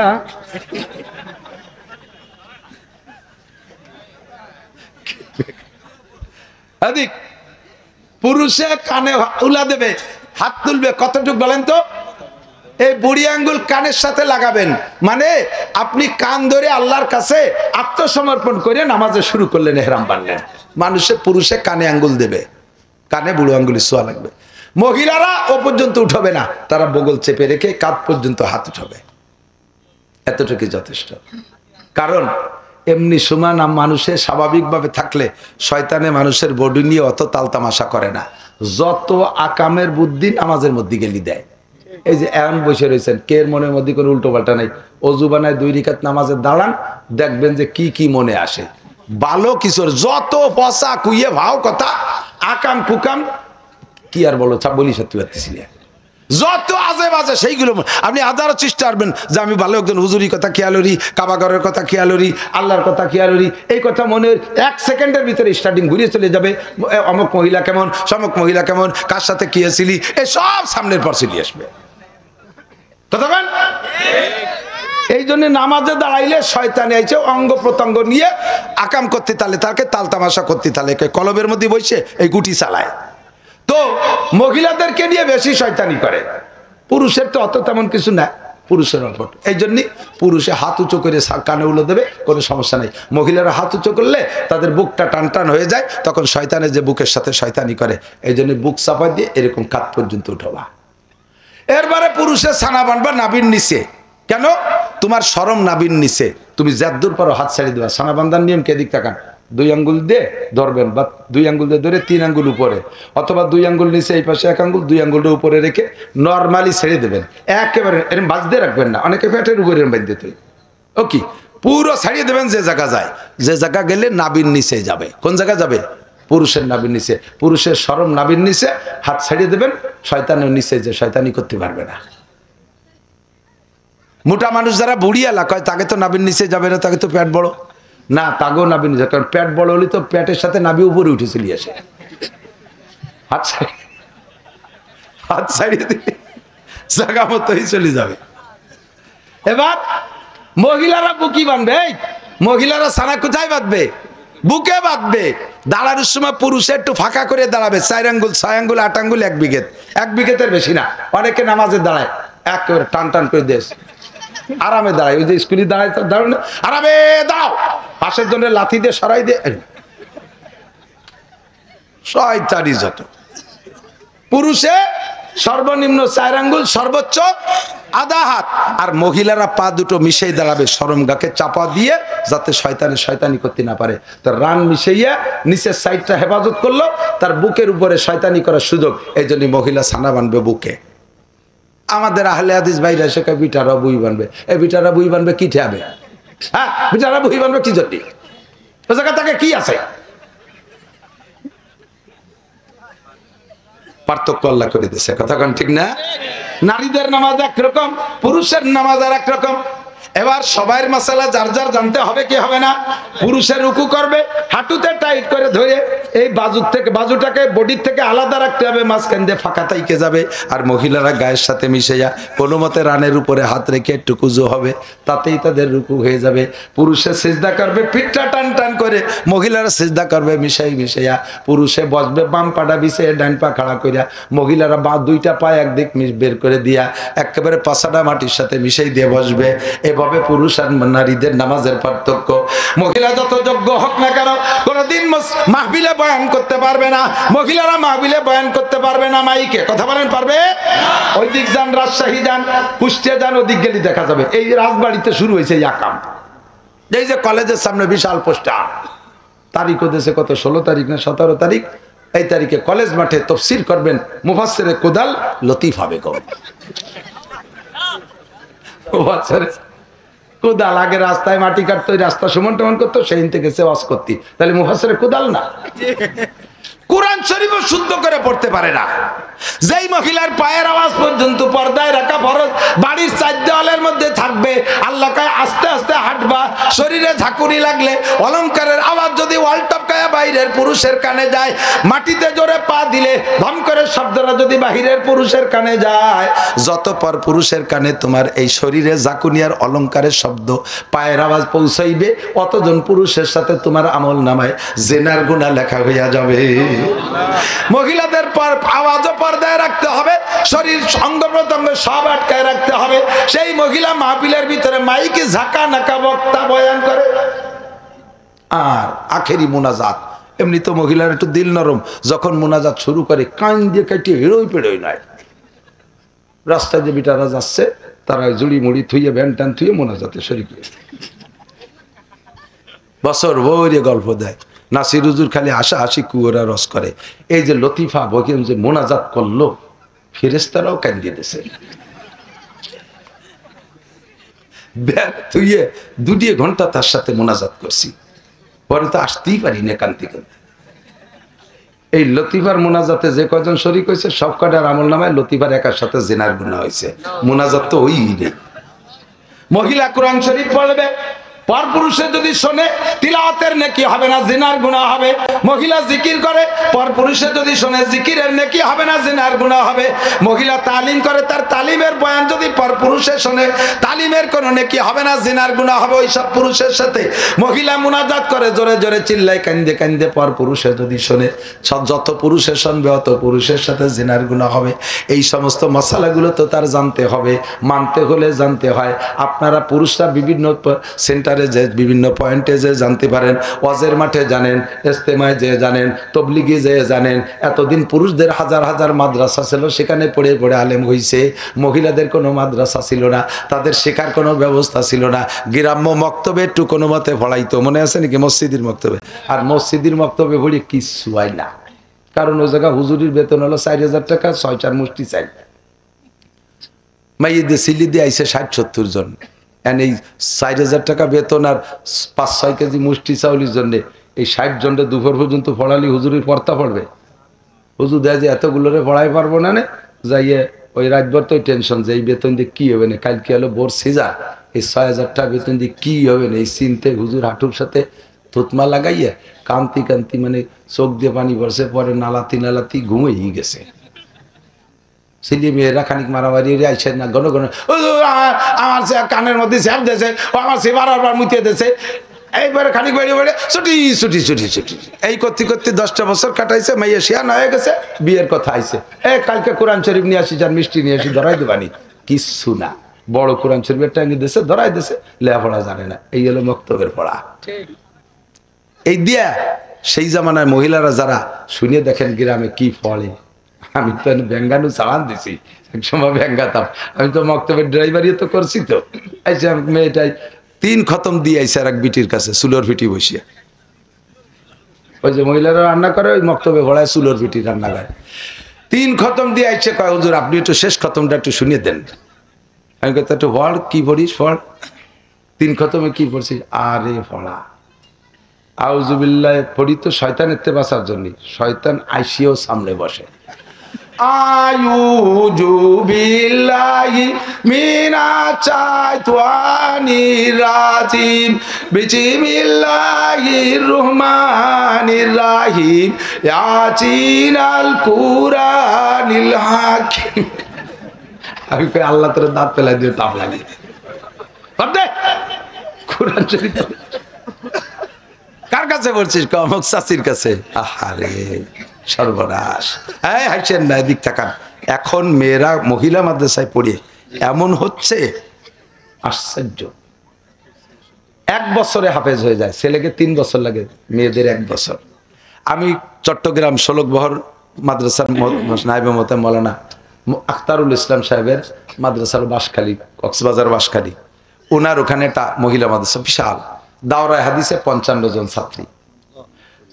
পুরুষে কানে উলা দেবে, হাত তুলবে কতটুক বলেন তো? এই বুড়ি আঙ্গুল কানের সাথে লাগাবেন, মানে আপনি কান ধরে আল্লাহর কাছে আত্মসমর্পণ করে নামাজে শুরু করলেন, ইহরাম বানলেন। মানুষে পুরুষে কানে আঙ্গুল দেবে, কানে বুড়ো আঙ্গুলি ছোঁয়া লাগবে। মহিলারা ও পর্যন্ত উঠবে না, তারা বগল চেপে রেখে কাঁধ পর্যন্ত হাত উঠবে, এতটুকু যথেষ্ট। কারণ এমনি সময় না মানুষের স্বাভাবিকভাবে থাকলে শয়তানে মানুষের বডি নিয়ে অত তালতামাশা করে না। যত আকামের বুদ্ধি নামাজের মধ্যে গেলি দেয়। এই যে এমন বসে রয়েছেন, কে মনের মধ্যে কোনো উল্টো পাল্টা নাই, অজু বানায় 2 রাকাত নামাজে দাঁড়ান, দেখবেন যে কি কি মনে আসে। ভালো কিছুর যত পচা কুইয়ে ভাও কথা, আকাম কুকাম কি আর বলো, বলি সত্যি পারতেছিলেন, যত আজে বাজে সেইগুলো আপনি হাজারো চেষ্টা করবেন যে আমি ভালো একজন হুজুরি কথা খেয়ালরি, কাবাগরের কথা খেয়ালরি, আল্লাহর কথা খেয়ালরি, এই কথা মনে 1 সেকেন্ডের ভিতরে স্টার্টিং ঘুরিয়ে চলে যাবে। অমুক মহিলা কেমন, সমক মহিলা কেমন, কার সাথে কি হয়েছিলি, এই সব সামনের পর চলে আসবে। কথা বলেন? এই জন্য নামাজে দাঁড়াইলে শয়তানে আইছে অঙ্গ প্রত্যঙ্গ নিয়ে আকাম করতে, তাহলে তাকে তালতামাশা করতে, তাহলে কলবের মধ্যে বসে এই গুটি চালায়। তো মহিলাদেরকে নিয়ে বেশি শয়তানি করে, পুরুষের তো অত তেমন কিছু না, পুরুষের অল্প। এই জন্য পুরুষে হাত উঁচু করে কানে উলো দেবে, কোনো সমস্যা নেই। মহিলারা হাত উঁচু করলে তাদের বুকটা টান টান হয়ে যায়, তখন শয়তানে যে বুকের সাথে শয়তানি করে, এই জন্য বুক চাপা দিয়ে এরকম কাঁধ পর্যন্ত উঠবা। এরবারে পুরুষের ছানা বানবা নাবির নিচে। কেন? তোমার শরম নাবির নিচে, তুমি যদ্দূর পারো হাত ছাড়িয়ে দেবা। ছানা বান্ধার নিয়ম কে দিক তাকান, 2 আঙ্গুল দিয়ে ধরবেন, বা 2 আঙ্গুল দিয়ে ধরে 3 আঙ্গুল উপরে, অথবা 2 আঙ্গুল নিচে এই পাশে 1 আঙ্গুল, 2 আঙ্গুলটা উপরে রেখে নর্মালি ছেড়ে দেবেন। একেবারে এরকম বাজতে রাখবেন না, অনেকে পেটের উপরে বাঁধতে তুই ওকে পুরো ছাড়িয়ে দেবেন। যে জায়গা যায়, যে জায়গা গেলে নাবির নিচে যাবে। কোন জায়গা যাবে? পুরুষের নাবির নিচে। পুরুষের শরম নাবির নিচে, হাত ছাড়িয়ে দেবেন। শয়তানের নিচে যে শয়তানি করতে পারবে না। মোটা মানুষ যারা বুড়ি এলাকা হয়, তাকে তো নাবির নিচে যাবে না, তাকে তো পেট বড় না, তাকেও নাবি নিচে। কারণ পেট বড় হলে তো পেটের সাথে নাবি উপরে উঠে চলে আসে। হাত ছাড়িয়ে দিলে জায়গা মতোই চলে যাবে। এবার মহিলারা বুকি বাঁধবে, মহিলারা ছানা কোথায় বাঁধবে? বুকে বাঁধবে। দাঁড়ানোর সময় পুরুষে একটু ফাঁকা করে দাঁড়াবে, 4 আঙ্গুল 6 আঙ্গুল 8 আঙ্গুল 1 বিঘেত, 1 বিঘেতের বেশি না। অনেকে নামাজে দাঁড়ায় একেবারে টান টান করে দেশ, আরামে দাঁড়ায়। ওই যে স্কুলে দাঁড়ায়, দাঁড়ানো আরামে দাঁড়াও, পাশের জন্য লাথি দিয়ে সরাই দিয়ে শয়তানি যত। পুরুষে সর্বনিম্ন 4 আঙ্গুল, সর্বোচ্চ আধা হাত। আর মহিলারা পা দুটো মিশিয়ে দাঁড়াবে, শরমগাকে চাপা দিয়ে, যাতে শয়তানি করতে না পারে। তো রান মিশাইয়া নিচের সাইডটা হেফাজত করলো, তার বুকের উপরে শয়তানি করার সুযোগ। এই জন্য মহিলা ছানা বানবে বুকে। আমাদের আহলে হাদিস ভাইরা শেখা বিটারা বই বানবে, এই বিটারা বই বানবে কি ঠাবে? হ্যাঁ, বিটারা বই বানবে কি জন্য? ও জায়গা তাকে কি আছে? পার্থক্য আল্লাহ করে দিয়েছে। কথা কোন ঠিক না? নারীদের নামাজ একরকম, পুরুষের নামাজ আর একরকম। এবার সবাইয়ের মাসালা যার যার জানতে হবে কি হবে না। পুরুষের রুকু করবে, হাঁটুতে টাইট করে ধরে এই বাজুর থেকে, বাজুটাকে বডির থেকে আলাদা রাখতে হবে, মাঝখান দিয়ে ফাঁকা তাইকে যাবে। আর মহিলারা গায়ের সাথে মিশে যায়, কোনো মতে রানের উপরে হাত রেখে একটু কুজো হবে, তাতেই তাদের রুকু হয়ে যাবে। পুরুষে সিজদা করবে পিঠটা টান টান করে, মহিলারা সিজদা করবে মিশাইয়া। পুরুষে বসবে বাম পাটা বিছিয়ে, ডান পা খাড়া করিয়া, মহিলারা বা 2টা পা একদিক বের করে দিয়া একেবারে পাছাটা মাটির সাথে মিশাই দিয়ে বসবে। এভাবে পুরুষ আর নারীদের নামাজের পার্থক্য। মহিলা যত যোগ্য হোক না কেন, কোনদিন মাহফিলে বয়ান করতে পারবে না। মহিলারা মাহফিলে বয়ান করতে পারবে না মাইকে। কথা বলেন পারবে? ওই দিক যান, রাজশাহী যান, কুষ্টিয়া যান, ওদিক গেলে দেখা যাবে। এই রাজবাড়িতে শুরু হয়েছে এই আকাম। এই যে কলেজের সামনে বিশাল পোস্টার, তারিখও দেশে কত 16 তারিখ না 17 তারিখ, এই তারিখে কলেজ মাঠে তাফসীর করবেন মুফাসসিরে কোদাল লতিফা বেগম। কোদাল আগে রাস্তায় মাটি কাটতো, রাস্তা সমান টমান করতো, সেই থেকে সে ওয়াজ করতি, তাহলে মুফাসসিরে কোদাল না? কোরআন শরীফও শুদ্ধ করে পড়তে পারে না। যেই মহিলার পায়ের আওয়াজ পর্যন্ত পর্দায় রাখা ফরজ, বাড়ির চার দেওয়ালের মধ্যে থাকবে, আল্লাহ কয় আস্তে আস্তে হাঁটবা, শরীরে ঝাঁকুনি লাগলে অলংকারের আওয়াজ যদি ওয়াল টপকায়া বাইরের পুরুষের কানে যায়, মাটিতে জোরে পা দিলে ধম করে শব্দটা যদি বাহিরের পুরুষের কানে যায়, যতপর পুরুষের কানে তোমার এই শরীরে ঝাঁকুনি আর অলংকারের শব্দ পায়ের আওয়াজ পৌঁছাইবে, অতজন পুরুষের সাথে তোমার আমল নামায় জিনার গুনাহ লেখা হইয়া যাবে। মহিলাদের আওয়াজও পর্দায় রাখতে হবে, শরীর অঙ্গ প্রত্যঙ্গ সব আটকায় রাখতে হবে। সেই মহিলা মাহফিলের ভিতরে মাইকে ঝাঁকা নাকা বক্তা বয়ান করে, আর আখেরি মোনাজাত। এমনি তো মহিলার একটু দিল নরম, যখন মোনাজাত শুরু করে কান দিয়ে কাটিয়ে হেরোই পেড়োই নয়। রাস্তায় যে বিটারা যাচ্ছে তারা জুড়ি মুড়ি থুইয়ে ব্যান টান থুইয়ে মোনাজাতে শরীর বছর ভরে গল্প দেয়। নাসির হুজুর খালি হাসা হাসি কুয়োরা রস করে। এই যে লতিফা বকিম যে মোনাজাত করলো, ফেরেশতারাও কান্দিয়ে দিয়েছে। তুইয়ে 2 ঘন্টা তার সাথে মোনাজাত করছি, পরে তো আসতেই পারি না কান্তি কান্তি। এই লতিফার মোনাজাতে যে কয়জন শরীক হয়েছে সব কয়টার আমল নামায় লতিফার একার সাথে জিনার গুনাহ হয়েছে। মোনাজাত তো ওই নেই। মহিলা কোরআন শরীফ পড়বে, পরপুরুষে যদি শোনে তিলাওয়াতের নেকি হবে না, জিনার গুনাহ হবে। মহিলা জিকির করে, পরপুরুষে যদি শোনে জিকিরের নেকি হবে না, জিনার গুনাহ হবে। মহিলা তালিম করে, তার তালিমের বয়ান যদি পরপুরুষে শোনে, তালিমের কোনো নেকি হবে না, জিনার গুনাহ হবে ওই সব পুরুষের সাথে। মহিলা মুনাজাত করে জোরে জোরে চিল্লাই কান্দে কান্দে, পরপুরুষে যদি শোনে, যত পুরুষে শুনবে অত পুরুষের সাথে জিনার গুনাহ হবে। এই সমস্ত মশালাগুলো তো তার জানতে হবে, মানতে হলে জানতে হয়। আপনারা পুরুষরা বিভিন্ন সেন্টারে যে বিভিন্ন পয়েন্টে যে জানতে পারেন, ওয়াজের মাঠে জানেন, ইজতেমায় যে জানেন, তবলিগে যে জানেন। এতদিন পুরুষদের হাজার হাজার মাদ্রাসা ছিল, সেখানে পড়ে পড়ে আলেম হইছে। মহিলাদের কোনো মাদ্রাসা ছিল না, তাদের শেখার কোনো ব্যবস্থা ছিল না। গ্রাম্য মক্তবে একটু কোনো মতে পড়াইতো, মনে আছে নাকি? মসজিদের মক্তবে। আর মসজিদের মক্তবে পড়ি কিচ্ছু হয় না, কারণ ওই জায়গা হুজুরির বেতন হলো 4000 টাকা, 6-4 মুষ্টি চাই। মাইয়েদের সিলি দিয়ে আইসে 60-70 জন, এই 4000 টাকা বেতন আর 5-6 কেজি মুষ্টি চাউলের জন্য এই 60 জনটা দুপুর পর্যন্ত পড়ালি হুজুরের পড়তা পড়বে। হুজুর দেয় যে এতগুলোরে পড়াই পারবো না, যাইয়ে ওই রাতভর তো টেনশন যে এই বেতন দিয়ে কি হবে না, কালকে হলো বোর সিজার, এই 6000 টাকা বেতন দিয়ে কি হবে না, এই চিন্তে হুজুর হাঁটুর সাথে থুতমা লাগাইয়ে কান্তি কান্তি মানে চোখ দিয়ে পানি পড়ছে, পরে নালাতি নালাতি ঘুমিয়ে গেছে। ছেলে মেয়েরা খানিক মারামারি আইসে না, ঘন ঘন আমার সে কানের মধ্যে স্যাপ দিয়েছে, ও আমার সে বারবার মুতিয়ে দিয়েছে। এইবারে খানিক বেড়ে বেড়ে ছুটি ছুটি ছুটি ছুটি এই করতে করতে 10টা বছর কাটাইছে। মাইয়া শিয়ান হয়ে গেছে, বিয়ের কথা আইছে। কালকে কোরআন শরীফ নিয়ে আসি, যার মিষ্টি নিয়ে আসি, ধরাই দেবানি, কিচ্ছু না। বড় কোরআন শরীফের টাঙ্গি দিয়েছে, ধরাই দিয়েছে, লেখাপড়া জানে না। এই হলো মক্তবের পড়া। এই দিয়া সেই জামানায় মহিলারা যারা শুনিয়ে দেখেন গ্রামে কি ফলে। আমি তো ব্যাঙ্গানু চালান দিছি, একসময় ব্যাঙ্গাতাম। আমি তো মক্তবের ড্রাইভারি তো করছি। তো আইসে মেয়েটাই 3 খতম দিয়ে আইসে আর এক বিটির কাছে চুলোর ফিটি বসিয়া। ওই যে মহিলারা রান্না করে, ওই মক্তবে ভরায় চুলোর ফিটি রান্না করে। 3 খতম দিয়ে আইসে, কয় হুজুর আপনি একটু শেষ খতমটা একটু শুনিয়ে দেন। আমি কত একটু পড়, কি পড়িস পড়। 3 খতমে কি পড়ছিস? আরে পড়া আউযুবিল্লাহ পড়ি তো শয়তানের থেকে বাঁচার জন্য। শয়তান আইসিও সামনে বসে। আউযু বিল্লাহি মিনাশ শাইতানির রাজিম, বিসমিল্লাহির রহমানির রহিম, ইয়াসিনাল কুরআনিল হাকিম। আমি কই আল্লাহ তোর দাঁত ফেলাই দিয়ে তাপ লাগে। কোরআন শরীফ কার কাছে বলছিস? অমুক চাচির কাছে। আহারে সর্বনাশ। হাসেন না, এদিক তাকান। এখন মেয়েরা মহিলা মাদ্রাসায় পড়ে এমন হচ্ছে আশ্চর্য। 1 বছরে হাফেজ হয়ে যায়, ছেলেকে 3 বছর লাগে, মেয়েদের 1 বছর। আমি চট্টগ্রাম শোলকবহর মাদ্রাসার নায়েবে মোহতামিম মাওলানা আখতারুল ইসলাম সাহেবের মাদ্রাসার বাঁশখালী, কক্সবাজার বাঁশখালী, ওনার ওখানে একটা মহিলা মাদ্রাসা বিশাল, দাওরায়ে হাদিসে 55 জন ছাত্রী।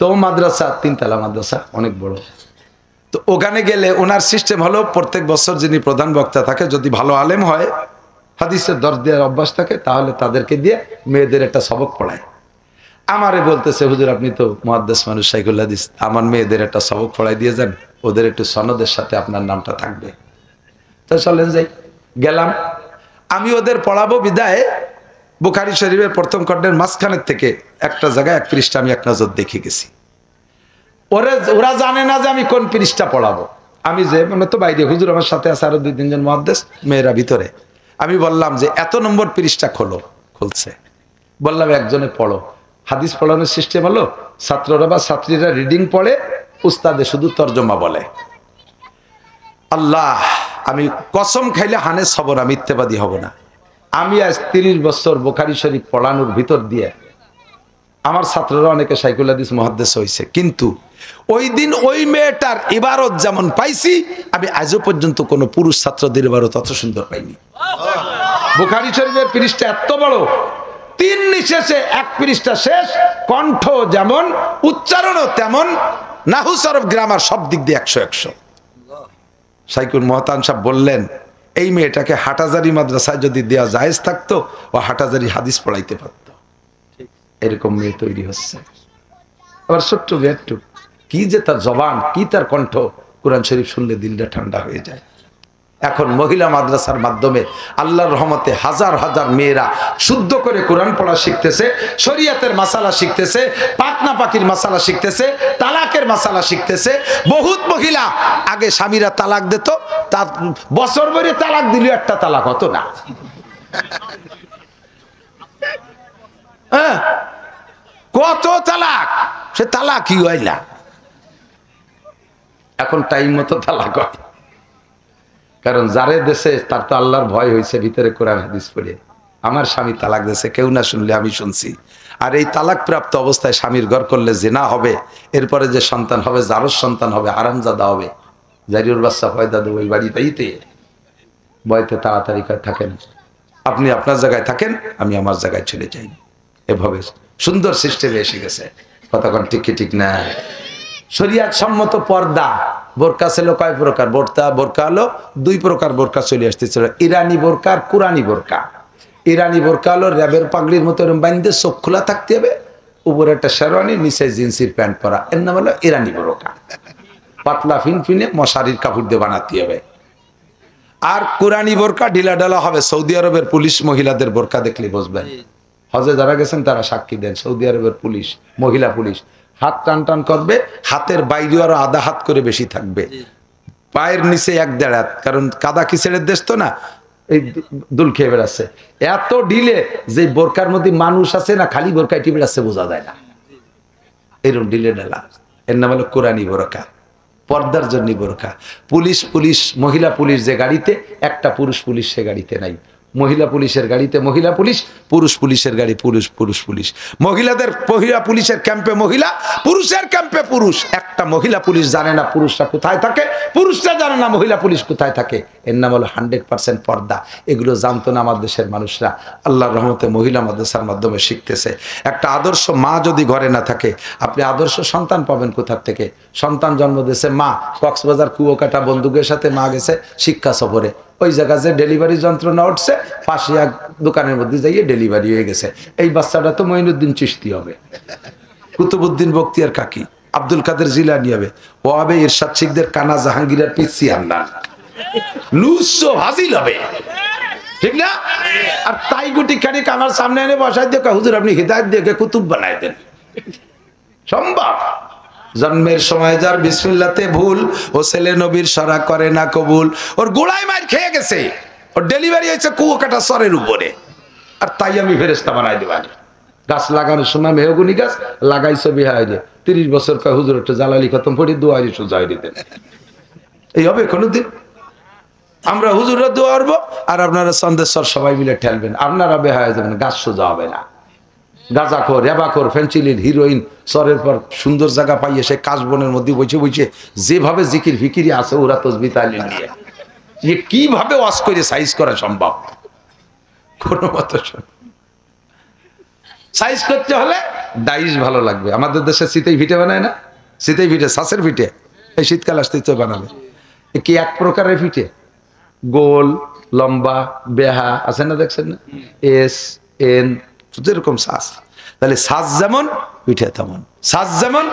তো মাদ্রাসা 3 তলা মাদ্রাসা, অনেক বড়। তো ওখানে গেলে ওনার সিস্টেম হলো প্রত্যেক বছর যিনি প্রধান বক্তা থাকে, যদি ভালো আলেম হয় হাদিসের দর্শ দেওয়ার অভ্যাস থাকে, তাহলে তাদেরকে দিয়ে মেয়েদের একটা সবক পড়ায়। আমারে বলতেছে, হুজুর আপনি তো মুহাদ্দিস মানুষ, শাইখুল হাদিস, আমার মেয়েদের একটা সবক পড়াই দিয়ে যান, ওদের একটু সনদের সাথে আপনার নামটা থাকবে। তো চলেন যাই। গেলাম, আমি ওদের পড়াবো বিদায় বুখারী শরীফের প্রথম খণ্ডের মাঝখানের থেকে একটা জায়গায় এক পৃষ্ঠা আমি এক নজর দেখে গেছি। ওরা জানে না যে আমি কোন পৃষ্ঠা পড়াবো। আমি যে মানে তো বাইরে, হুজুর আমার সাথে আছে আরো 2-3 জন মুহাদ্দিস, মেয়েরা ভিতরে। আমি বললাম যে এত নম্বর পৃষ্ঠা খোলো, খুলছে। বললাম একজনে পড়ো। হাদিস পড়ানোর সিস্টেম হলো ছাত্ররা বা ছাত্রীরা রিডিং পড়ে, উস্তাদে শুধু তর্জমা বলে। আল্লাহ, আমি কসম খাইলে হানে সবর, আমি মিথ্যাবাদী হব না। আমি আজ 30 বছর বুখারী শরীফ পড়ানোর ভিতর দিয়ে আমার ছাত্ররা অনেকে শাইখুল হাদিস মুহাদ্দিস হয়েছে, কিন্তু ওই দিন ওই মেয়েটার ইবারত যেমন পাইছি, আমি আজও পর্যন্ত কোনো পুরুষ ছাত্রদের ইবারত অত সুন্দর পাইনি। বুখারী শরীফের পৃষ্ঠা এত বড়, 3 নিশেষে 1 পৃষ্ঠা শেষ, কণ্ঠ যেমন, উচ্চারণও তেমন, নাহু সরফ গ্রামার সব দিক দিয়ে 100-100। শাইখুল মহতান সাহেব বললেন, এই মেয়েটাকে হাটাজারি মাদ্রাসায় যদি দেওয়া জায়েজ থাকতো, ও হাটাজারি হাদিস পড়াইতে পারত। এরকম মেয়ে তৈরি হচ্ছে। আবার ছোট্ট বেট্টু, কি যে তার জবান, কি তার কণ্ঠ, কোরআন শরীফ শুনলে দিলটা ঠান্ডা হয়ে যায়। এখন মহিলা মাদ্রাসার মাধ্যমে আল্লাহর রহমতে হাজার হাজার মেয়েরা শুদ্ধ করে কোরআন পড়া শিখতেছে, শরীয়তের মাসালা শিখতেছে, পাকনা পাকির মাসালা শিখতেছে, তালাকের মাসালা শিখতেছে। বহুত মহিলা আগে স্বামীরা তালাক দিত, তার বছর ভরে তালাক দিল, একটা তালাক হতো না। হ্যাঁ, কত তালাক, সে তালাকই হয় না। এখন টাইম মতো তালাক হয়, কারণ যারে দেশে তার তো আল্লাহর ভয় হয়েছে ভিতরে কোরআন হাদিস পড়ে। আমার স্বামী তালাক দিয়েছে, কেউ না শুনলে আমি শুনছি। আর এই তালাক প্রাপ্ত অবস্থায় স্বামীর ঘর করলে জিনা হবে, এরপরে যে সন্তান হবে, জারজ সন্তান হবে, হারামজাদা হবে, জারিউর বাচ্চা পয়দা দেবো এই বাড়িতেইতে। বয়তে তাড়াতাড়ি থাকেন, আপনি আপনার জায়গায় থাকেন, আমি আমার জায়গায় চলে যাই। এভাবে সুন্দর সিস্টেমে এসে গেছে। কতক্ষণ ঠিক কি ঠিক না? শরিয়াত সম্মত পর্দা, বোরকা ছিল কয় প্রকার? বোরকা হলো 2 প্রকার বোরকা চলে আসতেছিল, ইরানি বোরকা আর কুরানি বোরকা। ইরানি বোরকা হলো র্যাবের পাগড়ির মতো বান্ধে চোখ খোলা থাকতে হবে, উপরে একটা শেরওয়ানি, নিচে জিন্সির প্যান্ট পরা, এর নাম হলো ইরানি বোরকা। পাতলা ফিনফিনে মশারির কাপড় দিয়ে বানাতে হবে। আর কুরানি বোরকা ঢিলা ঢালা হবে। সৌদি আরবের পুলিশ মহিলাদের বোরকা দেখলে বুঝবেন। হজে যারা গেছেন তারা সাক্ষী দেন, সৌদি আরবের পুলিশ, মহিলা পুলিশ হাত টান টান করবে, হাতের বাইরে আরো আধা হাত করে বেশি থাকবে, পায়ের নিচে 1-1.5 হাত, কারণ কাদা কিসের দেশ তো না, এই দুল খেয়ে বেড়াচ্ছে। এত ঢিলে যে বোরকার মধ্যে মানুষ আছে না, খালি বোরকায় টিপে বেড়াচ্ছে, বোঝা যায় না, এরকম ঢিলে ঢালা। এর নাম হলো কোরআনি বোরকা, পর্দার জন্য বোরকা। পুলিশ মহিলা পুলিশ যে গাড়িতে, একটা পুরুষ পুলিশ সে গাড়িতে নাই। মহিলা পুলিশের গাড়িতে মহিলা পুলিশ, পুরুষ পুলিশের গাড়ি পুরুষ পুলিশ। মহিলাদের মহিলা পুলিশের ক্যাম্পে মহিলা, পুরুষের ক্যাম্পে পুরুষ। একটা মহিলা পুলিশ জানে না পুরুষরা কোথায় থাকে, পুরুষরা জানে না মহিলা পুলিশ কোথায় থাকে। এর নাম হলো 100% পর্দা। এগুলো জানতো না আমার দেশের মানুষরা। আল্লাহর রহমতে মহিলা মাদ্রাসার মাধ্যমে শিখতেছে। একটা আদর্শ মা যদি ঘরে না থাকে, আপনি আদর্শ সন্তান পাবেন কোথার থেকে? সন্তান জন্ম দিয়েছে মা, কক্সবাজার কুয়োকাটা বন্দুকের সাথে মা গেছে শিক্ষা সফরে, ওই জায়গায় যে ডেলিভারি যন্ত্রণা উঠছে, পাশে এক দোকানের মধ্যে যাইয়ে ডেলিভারি হয়ে গেছে। এই বাচ্চাটা তো মঈনুদ্দিন চিশতি হবে, কুতুবুদ্দিন বখতিয়ার কাকি, আব্দুল কাদের জিলানী হবে, ও হবে ইরশাদ শিখদের কানা জাহাঙ্গীরের পিসি আন্না, লুসো হাজিল হবে, ঠিক না? আর তাই গুটি খানিক আমার সামনে এনে বসাই দিয়ে হুজুর আপনি হিদায়ত দিয়ে কুতুব বানাই দেন, সম্ভব? জন্মের সময় যার বিসমিল্লাতে ভুল, ও ছেলে নবীর সরা করে না কবুল। ওর গোড়ায় মার খেয়ে গেছে, ওর ডেলিভারি হয়েছে কুয়োকাটা সরের উপরে, আর তাই আমি ফেরেশতা বানাই দেবানি। গাছ লাগানোর সময় মেহগুনি গাছ লাগাইছো বিহায় দিয়ে 30 বছর কয় হুজুর একটা জালালি খতম পড়ি দোয়ারি সোজা হয়ে দিতেন। এই হবে কোনোদিন? আমরা হুজুররা দোয়া করবো আর আপনারা সন্দেশ্বর সবাই মিলে ঠেলবেন, আপনারা বেহায় যাবেন, গাছ সোজা হবে না। গাঁজাখোর, রেবাখোর, ফেন্সিলিন, হিরোইন, সরের পর সুন্দর জায়গা পাইয়ে সে কাশবনের মধ্যে বসে যেভাবে জিকির ফিকিরি আছে ওরা তসবি তালিম নিয়ে, যে কিভাবে ওয়াজ করে সাইজ করা সম্ভব? কোনো মতো সাইজ করতে হলে ডাইস ভালো লাগবে। আমাদের দেশে শীতেই ভিটে বানায় না, শীতেই ভিটে, শ্বাসের ভিটে, এই শীতকাল আসতে বানাবে কি এক প্রকারের ভিটে, গোল লম্বা বেহা আছে না, দেখছেন না, এস এন, যেরকম সাজ। তাহলে সাজ যেমন পিঠা তেমন, সাজ যেমন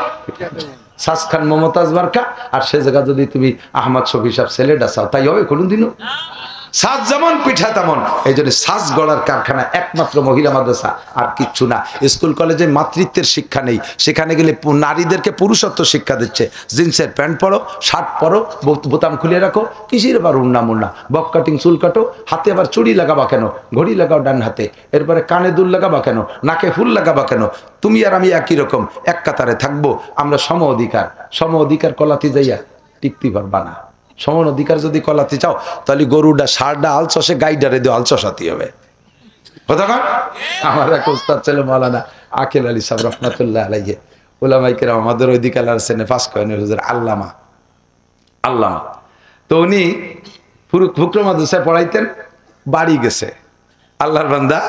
সাজ খান মমতাজ মার্কা। আর সে জায়গা যদি তুমি আহমদ শফি সাহেব ছেলেটা চাও, তাই হবে কোনোদিনও? সাজ যেমন পিঠা তেমন। এই জন্য সাজ গড়ার কারখানা একমাত্র মহিলা মাদ্রাসা, আর কিচ্ছু না। স্কুল কলেজে মাতৃত্বের শিক্ষা নেই, সেখানে গেলে নারীদেরকে পুরুষত্ব শিক্ষা দিচ্ছে। জিন্সের প্যান্ট পরো, শার্ট পরো, বোতাম খুলে রাখো, কিসের আবার উন্না মুন্না, বক কাটিং, চুল কাটো, হাতে আবার চুড়ি লাগাবা কেন, ঘড়ি লাগাও ডান হাতে, এরপরে কানে দুল লাগাবা কেন, নাকে ফুল লাগাবা কেন? তুমি আর আমি একই রকম, এক কাতারে থাকবো। আমরা সম অধিকার, সম অধিকার কলাতে যাইয়া টিকতে পারবা না। সমান অধিকার যদি কলাতে চাও, তাহলে গরুটা ষাঁড়টা আলচষে, গাইডারে দিয়ে আলচষাতে হবে। কথা আমার এক ওস্তাদ ছিল মাওলানা আকিল আলী সাহেব রহমাতুল্লাহ আলাইহি, ওলামাইকেরা আমাদের ওইদিকে আলারসেনে পাস করেন হুজুর আল্লামা। তো উনি ফুকরা মাদ্রাসায় পড়াইতেন, বাড়ি গেছে আল্লাহর বান্দা।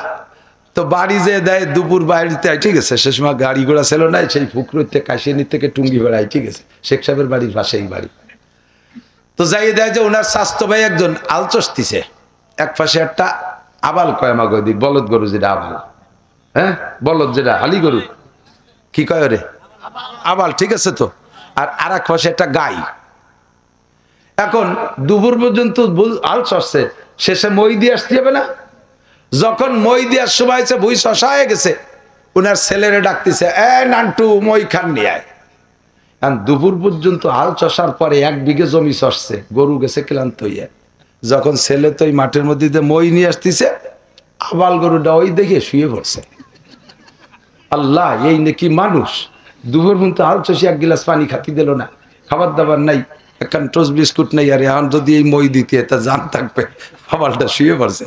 তো বাড়ি যে দেয় দুপুর বাড়িতে, ঠিক আছে, সে সময় গাড়ি ঘোড়া ছিল না, সেই ফুকরতে কাশিয়ানি থেকে টুঙ্গি বেড়ায়, ঠিক আছে, শেখ সাহেবের বাড়ির পাশেই বাড়ি। তো যাই দেয় যে ওনার স্বাস্থ্য ভাই একজন আলচস্তিছে, এক পাশে একটা আবাল কয় আমাকে দিক, বলদ গরু যেটা আবাল, হ্যাঁ বলদ যেটা আলি গরু, কি কয় রে আবাল, ঠিক আছে। তো আর এক পাশে একটা গাই। এখন দুপুর পর্যন্ত আলচসছে, শেষে মই দিয়ে আসতে হবে না? যখন মই দেওয়ার সময় হয়েছে, ভুই শশা হয়ে গেছে, ওনার ছেলেরে ডাকতেছে, এ নান্টু মই খান নিয়ে আয়। দুপুর পর্যন্ত হাল চষার পরে 1 বিঘে জমি চষছে, গরু গেছে ক্লান্ত হইয়া। যখন ছেলে তো ওই মাঠের মধ্যে মই নিয়ে আসতেছে, আবাল গরুটা ওই দেখে শুয়ে পড়ছে। আল্লাহ, এই নাকি মানুষ! দুপুর পর্যন্ত হাল চষি 1 গিলাস পানি খাতি দিল না, খাবার দাবার নাই, একখান টোস্ট বিস্কুট নেই। আর এখন যদি এই মই দিতে তা জান থাকবে, আবালটা শুয়ে পড়ছে।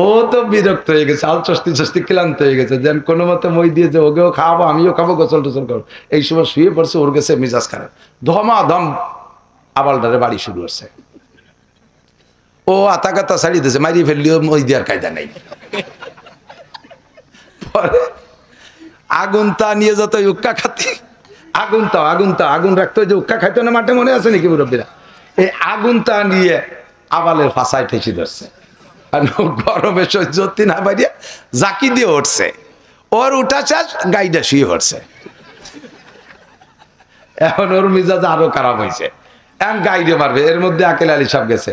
ও তো বিরক্ত হয়ে গেছে, আল চস্তি চস্তি ক্লান্ত হয়ে গেছে, যেন কোনো মতে মই দিয়ে যে ওকেও খাওয়াবো, আমিও খাবো, গোসল টোসল করবো। এই সময় শুয়ে পড়ছে, ওর গেছে মেজাজ খারাপ, ধমাধম আবালটারে বাড়ি শুরু হচ্ছে। ও আতা কাতা ছাড়িয়ে দিয়েছে, মারিয়ে ফেললিও মই দেওয়ার কায়দা নেই। পরে আগুন তা নিয়ে যত উক্কা খাতি, আগুন রাখতো, যে উক্কা খাইতো না মাঠে, মনে আছে নাকি মুরব্বীরা? এই আগুনটা নিয়ে আবালের ফাঁসায় ঠেসি ধরছে। আর গরমে সহ্য না বাড়িয়া জাকি দিয়ে উঠছে, ওর উঠা শেষ, গাইডা শুয়ে পড়ছে। এখন ওর মিজাজ আরো খারাপ হয়েছে, এখন গাইডে মারবে। এর মধ্যে আকিল আলী সাহেব গেছে,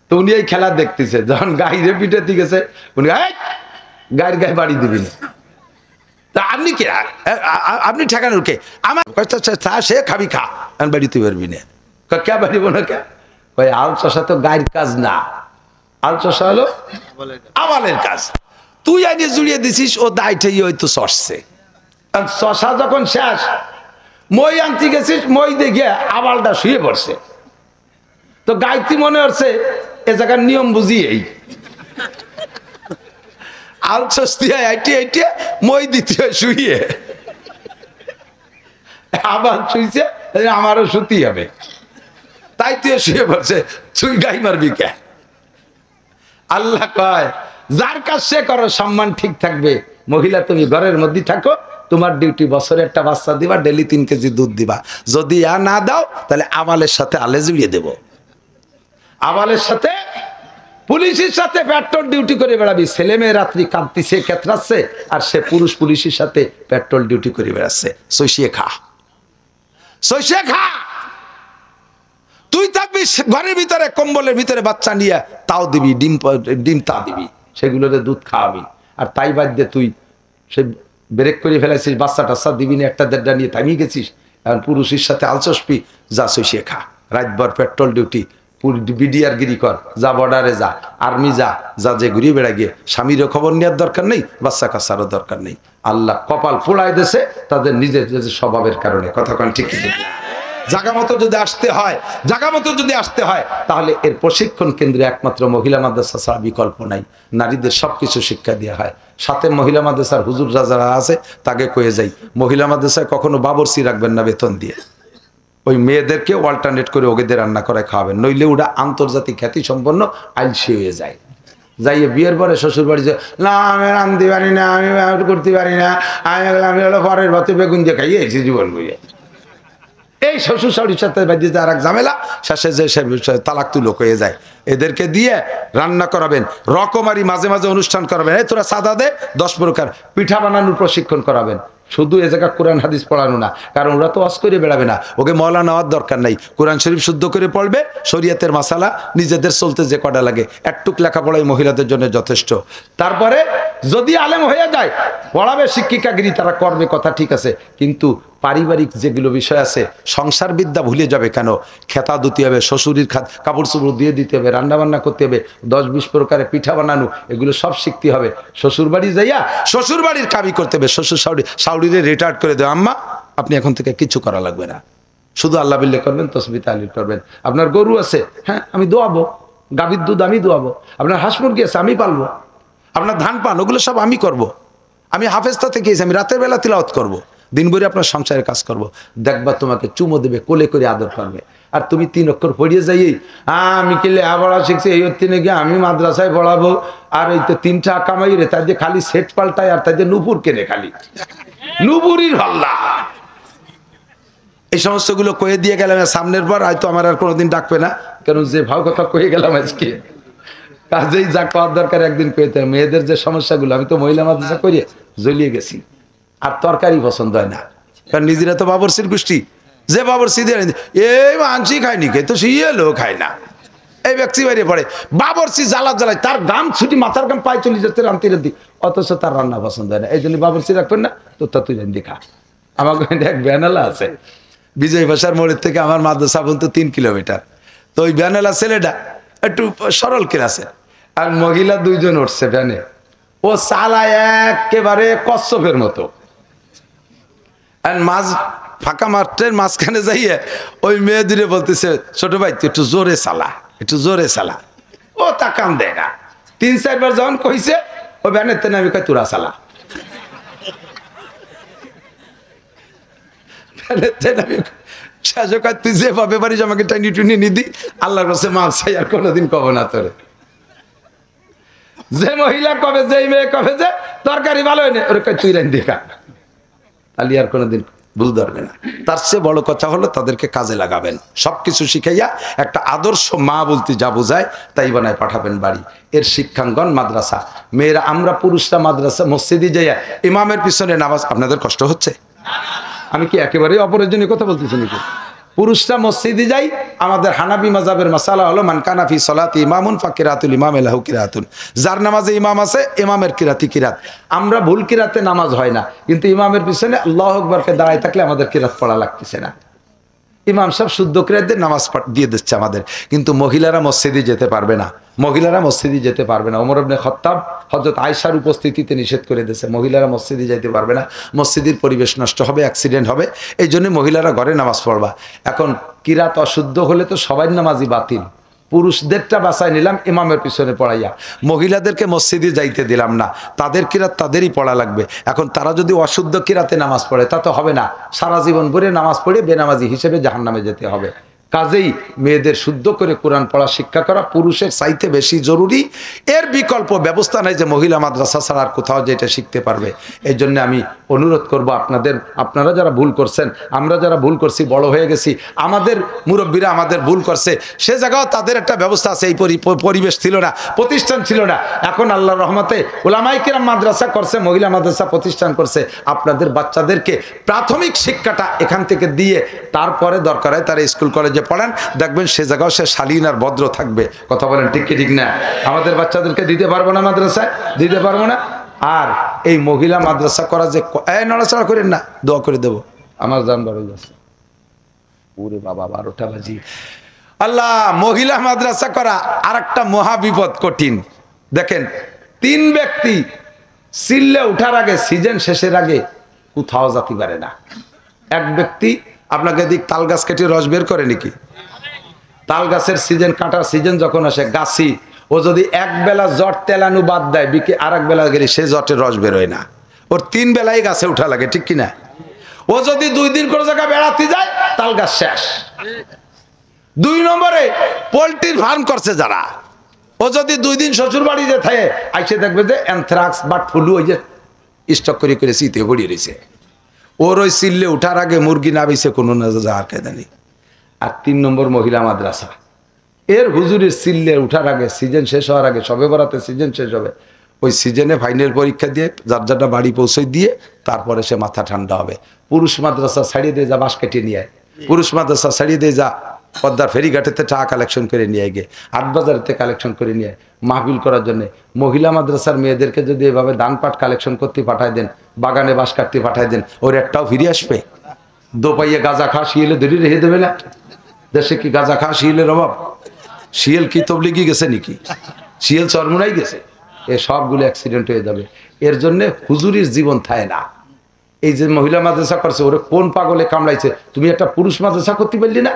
তো উনি এই খেলা দেখতেছে। যখন গাইডে পিটাতে গেছে, উনি গায়ের গায়ে বাড়ি দিবি না। তা আপনি কে? আপনি ঠেকানোর কে? আমার সে খাবি খা, আমি বাড়িতে পারবি না। কে বাড়িব না কে? ওই আল চষা তো গায়ের কাজ না, আল চষা হলো আবালের কাজ। তুই আইনে জুড়িয়ে দিছিস, ও দায়টাই হয়তো চষছে। চষা যখন শেষ, মই আনতে গেছিস, মই দেখে আবালটা শুয়ে পড়ছে। তো গাইতি মনে হচ্ছে এ জায়গার নিয়ম বুঝিয়েই আল চস্তি আইটে মই দিতে হয় শুয়ে, আবার শুইছে, আমারও শুতি হবে, তাই তুই শুয়ে পড়ছে, তুই গাই মারবি কে? আল্লাহ কয়, যার কাজ সে করো, সম্মান ঠিক থাকবে। মহিলা তুমি ঘরের মধ্যে থাকো, তোমার ডিউটি বছরে একটা বাচ্চা দিবা, ডেলি 3 কেজি দুধ দিবা। যদি না দাও, তাহলে আবালের সাথে আলে জুড়িয়ে দেব। আবালের সাথে, পুলিশের সাথে পেট্রোল ডিউটি করে বেড়াবি। ছেলে মেয়ে রাত্রি কাঁদতিছে, কেতরাচ্ছে, আর সে পুরুষ পুলিশের সাথে পেট্রোল ডিউটি করে বেড়াচ্ছে। সইসিয়ে খা, সইসিয়ে খা। তুই থাকবি ঘরের ভিতরে, কম্বলের ভিতরে বাচ্চা নিয়ে, তাও দিবি, ডিম তা দিবি, সেগুলোতে দুধ খাওয়াবি। আর তাই বাদ দিয়ে তুই সে ব্রেক করে ফেলাইছিস, বাচ্চা টাচ্চা দিবি না, 1-1.5 নিয়ে থামিয়ে গেছিস। এখন পুরুষের সাথে আলচসপি, যা সইসিয়ে খা। রাতভর পেট্রোল ডিউটি, বিডিআর গিরি কর, যা বর্ডারে যা, আর্মি যা, যে ঘুরিয়ে বেড়া গিয়ে স্বামীরও খবর নেওয়ার দরকার নেই, বাচ্চা কাচ্চারও দরকার নেই। আল্লাহ কপাল পোড়ায় দিয়েছে তাদের নিজের স্বভাবের কারণে। কথা কন ঠিক ঠিক? জায়গা মতো যদি আসতে হয়, তাহলে এর প্রশিক্ষণ কেন্দ্রে একমাত্র মহিলা মাদ্রাসা ছাড়া বিকল্প নাই। নারীদের সবকিছু শিক্ষা দেওয়া হয়। সাথে মহিলা মাদ্রাসার হুজুর যারা আছে, তাকে কয়ে যাই, মহিলা মাদ্রাসায় কখনো বাবরচি রাখবেন না বেতন দিয়ে। ওই মেয়েদেরকে অল্টারনেট করে ওদের রান্না করে খাওয়াবেন, নইলে ওরা আন্তর্জাতিক খ্যাতি সম্পন্ন আইলসি হয়ে যায়। যাইয়ে বিয়ের পরে শ্বশুর বাড়ি যে, না আমি রাঁধতে পারি না, আমি করতে পারি না, আমি হলো পরের ভাতে বেগুন দিয়ে খাইয়েছি জীবন বইয়ে। এই শ্বশুর শাশুড়ির সাথে বাজিয়ে আর এক ঝামেলা, শেষে যে তালাক তুলক হয়ে যায়। এদেরকে দিয়ে রান্না করাবেন, রকমারি মাঝে মাঝে অনুষ্ঠান করাবেন, এই তোরা সাদা দে 10 প্রকার পিঠা বানানোর প্রশিক্ষণ করাবেন। শুধু এ জায়গা কোরআন হাদিস পড়ানো না, কারণ ওরা তো অস করে বেড়াবে না, ওকে মওলা নেওয়ার দরকার নাই। কোরআন শরীফ শুদ্ধ করে পড়বে, শরীয়তের মাসালা নিজেদের চলতে যে কটা লাগে, একটুক লেখাপড়াই মহিলাদের জন্য যথেষ্ট। তারপরে যদি আলেম হয়ে যায়, পড়াবে, শিক্ষিকাগিরি তারা করবে, কথা ঠিক আছে, কিন্তু পারিবারিক যেগুলো বিষয় আছে, সংসার বিদ্যা ভুলে যাবে কেন? খেতা দিতে হবে, শ্বশুরির কাপড় চোপড় দিয়ে দিতে হবে, রান্নাবান্না করতে হবে, 10-20 প্রকারের পিঠা বানানো, এগুলো সব শিখতে হবে। শ্বশুর বাড়ি যাইয়া শ্বশুর বাড়ির কাবি করতে হবে, শ্বশুর শাউরিরে রিটায়ার্ড করে দেবে, আম্মা আপনি এখন থেকে কিছু করা লাগবে না, শুধু আল্লাহ বিল্লাহ করবেন, তসবিহ তাহলিল করবেন। আপনার গরু আছে, হ্যাঁ আমি দোয়াবো, গাভীর দুধ আমি দোয়াবো, আপনার হাঁস মুরগি আছে আমি পালবো, আপনার ধান পান ওগুলো সব আমি করব, আমি হাফেজতা থেকে এসে আমি রাতের বেলা তিলাওয়াত করব, দিনভরে আপনার সংসারের কাজ করব। দেখবা তোমাকে চুমো দেবে, কোলে করে আদর করবে। আর তুমি 3 অক্ষর পড়িয়ে যাই, আমি কি লেখাপড়া শিখছি, এই হচ্ছে নাকি আমি মাদ্রাসায় পড়াবো, আর এই তো 3 টাকা কামাই রে, তাই যে খালি সেট পাল্টায়, আর তাই যে নুপুর কেনে, খালি নুপুরির হল্লা। এই সমস্তগুলো কয়ে দিয়ে গেলাম, সামনের বার হয়তো আমার আর কোনোদিন ডাকবে না, কারণ যে ভাও কথা কয়ে গেলাম আজকে, কাজেই যা করার দরকার একদিন পেতে। মেয়েদের যে সমস্যাগুলো, আমি তো মহিলা মাদ্রাসা করিয়ে জ্বলিয়ে গেছি, আর তরকারি পছন্দ হয় না, কারণ নিজেরা তো বাবরসির গোষ্ঠী, যে বাবরসি দিয়ে এই মানসি খায়নি, কে তো শিয়েলো খায় না, এই ব্যক্তি বাইরে পড়ে বাবরসি জ্বালা জ্বালায়, তার গাম ছুটি, মাথার গাম পায়ে চলে যাচ্ছে রান্তির দিক, অথচ তার রান্না পছন্দ হয় না। এই জন্য বাবরসি রাখবেন না তো, তা তুই জানি দেখা। আমার এক ব্যানালা আছে বিজয় ভাষার মোড়ের থেকে আমার মাদ্রাসা পর্যন্ত 3 কিলোমিটার। তো ওই ব্যানালা ছেলেটা একটু সরল ক্লাসে, আর মহিলা 2 জন উঠছে ভ্যানে, ও চালায় একেবারে কচ্ছপের মতো, আর মাঝ ফাঁকা মাঠের মাঝখানে যাইয়ে ওই মেয়ে দূরে বলতেছে, ছোট ভাই তুই একটু জোরে চালা, একটু জোরে চালা। ও তা কাম দেয় না, 3-4 বার যখন কইছে, ও ভ্যানের তেনে আমি কই তোরা চালা, ভ্যানের তেনে আমি শেষে কয় তুই যেভাবে পারিস আমাকে টানি টুনি নিদি, আল্লাহর কাছে মাপ চাই, আর কোনোদিন কব না তোরে। যে মহিলা কবে, যে মেয়ে কবে যে তরকারি ভালো হয় না, ওরে কয় তুই রান দেখা, তাহলে আর কোনোদিন ভুল ধরবে না। তার চেয়ে বড় কথা হলো তাদেরকে কাজে লাগাবেন, সবকিছু শিখাইয়া একটা আদর্শ মা বলতে যা বোঝায় তাই বানায় পাঠাবেন বাড়ি। এর শিক্ষাঙ্গন মাদ্রাসা। মেয়েরা, আমরা পুরুষরা মাদ্রাসা মসজিদে যাইয়া ইমামের পিছনে নামাজ, আপনাদের কষ্ট হচ্ছে? আমি কি একেবারে অপরজনীয় কথা বলতেছি নাকি? পুরুষরা মসজিদে যাই, আমাদের হানাফি মাযহাবের মাসালা হলো মান কানা ফি সলাতি ইমামুন ফাকিরাতুল ইমাম লাহু কিরাতুন, যার নামাজে ইমাম আছে ইমামের কিরাতি কিরাত। আমরা ভুল কিরাতে নামাজ হয় না, কিন্তু ইমামের পিছনে আল্লাহু আকবারকে দাঁড়ায় থাকলে আমাদের কিরাত পড়া লাগতেছে না। ইমাম সাহেব শুদ্ধ কিরাতদের নামাজ দিয়ে দিচ্ছে আমাদের, কিন্তু মহিলারা মসজিদে যেতে পারবে না, মহিলারা মসজিদে যেতে পারবে না। ওমর ইবনে খাত্তাব হযরত আয়েশার উপস্থিতিতে নিষেধ করে দিয়েছে, মহিলারা মসজিদে যেতে পারবে না, মসজিদের পরিবেশ নষ্ট হবে, অ্যাক্সিডেন্ট হবে, এই জন্য মহিলারা ঘরে নামাজ পড়বা। এখন কিরাত অশুদ্ধ হলে তো সবাই নামাজই বাতিল, পুরুষদেরটা বাঁচাই নিলাম ইমামের পিছনে পড়াইয়া, মহিলাদেরকে মসজিদে যাইতে দিলাম না, তাদের কিরাত তাদেরই পড়া লাগবে। এখন তারা যদি অশুদ্ধ কিরাতে নামাজ পড়ে তা তো হবে না, সারা জীবন ভরে নামাজ পড়ে বেনামাজি হিসেবে জাহান্নামে যেতে হবে। কাজেই মেয়েদের শুদ্ধ করে কোরআন পড়া শিক্ষা করা পুরুষের চাইতে বেশি জরুরি। এর বিকল্প ব্যবস্থা নাই যে মহিলা মাদ্রাসা ছাড়া আর কোথাও যেটা শিখতে পারবে। এই জন্য আমি অনুরোধ করব আপনারা যারা ভুল করছেন, আমরা যারা ভুল করছি, বড় হয়ে গেছি, আমাদের মুরব্বীরা আমাদের ভুল করছে, সে জায়গাও তাদের একটা ব্যবস্থা আছে। এই পরিবেশ ছিল না, প্রতিষ্ঠান ছিল না, এখন আল্লাহর রহমতে উলামায়ে কিরাম মাদ্রাসা করছে, মহিলা মাদ্রাসা প্রতিষ্ঠান করছে। আপনাদের বাচ্চাদেরকে প্রাথমিক শিক্ষাটা এখান থেকে দিয়ে তারপরে দরকার হয় তারা স্কুল কলেজে পড়ান, দেখবেন সে জায়গাও সে শালীন আর ভদ্র থাকবে। কথা বলেন ঠিক কি ঠিক না? আমাদের বাচ্চাদেরকে দিতে পারবো না মাদ্রাসায়, দিতে পারবো না। আর এই মহিলা মাদ্রাসা করা যে নড়াচড়া করেন না, দোয়া করে দেবো, আমার জান বড় যাচ্ছে, ওরে বাবা 12টা বাজি। আল্লাহ, মহিলা মাদ্রাসা করা আর একটা মহা বিপদ, কঠিন। দেখেন 3 ব্যক্তি সিল্লে উঠার আগে, সিজন শেষের আগে কোথাও যেতে পারে না। এক ব্যক্তি আপনাকে দিক তাল গাছ কেটে রস বের করে নাকি? তাল গাছের সিজন, কাটার সিজন যখন আসে গাছি, ও যদি এক বেলা জট তেলানু বাদ দেয়, বিকে আর এক বেলা গেলে সে জটের রস বেরোয় না, ওর 3 বেলায় গাছে উঠা লাগে, ঠিক কিনা? ও যদি 2 দিন করে জায়গা বেড়াতে যায়, তাল গাছ শেষ। 2 নম্বরে পোল্ট্রির ফার্ম করছে যারা, ও যদি 2 দিন শ্বশুর বাড়িতে থাকে, আইসে দেখবে যে অ্যানথ্রাক্স বা ফ্লু ওই যে স্টক করে করে শীতে পড়িয়ে রয়েছে। ওর ওই চিল্লে উঠার আগে মুরগি না বেছে কোনো না যাওয়ার কায়দা নেই। আর 3 নম্বর মহিলা মাদ্রাসা, এর হুজুরের চিল্লে উঠার আগে, সিজন শেষ হওয়ার আগে, সবে বরাতে সিজন শেষ হবে, ওই সিজনে ফাইনাল পরীক্ষা দিয়ে যার যারটা বাড়ি পৌঁছে দিয়ে তারপরে সে মাথা ঠান্ডা হবে। পুরুষ মাদ্রাসা ছাড়িয়ে দিয়ে যা বাঁশ কেটে নিয়ে আয়, পুরুষ মাদ্রাসা ছাড়িয়ে দিয়ে যা পদ্মার ফেরিঘাটেতে টাকা কালেকশন করে নিয়ে গিয়ে হাটবাজারেতে কালেকশন করে নিয়ে মাহফিল করার জন্য। মহিলা মাদ্রাসার মেয়েদেরকে যদি এভাবে দান পাট কালেকশন করতে পাঠায় দেন, বাগানে বাঁশ কাটতে পাঠায় দেন, ওর একটাও ফিরে আসবে? দোপাইয়ে গাঁজা খা শিয়েলে ধরে রেখে দেবে না? দেশে কি গাঁজা খা শিয়েলের অভাব? শিয়েল কি তবলিগি গেছে নাকি? শিয়েল চরমুনাই গেছে? এ সবগুলো অ্যাক্সিডেন্ট হয়ে যাবে। এর জন্য হুজুরির জীবন থাকে না। এই যে মহিলা মাদ্রাসা করছে, ওরে কোন পাগলে কামড়াইছে? তুমি একটা পুরুষ মাদ্রাসা করতে পারলি না?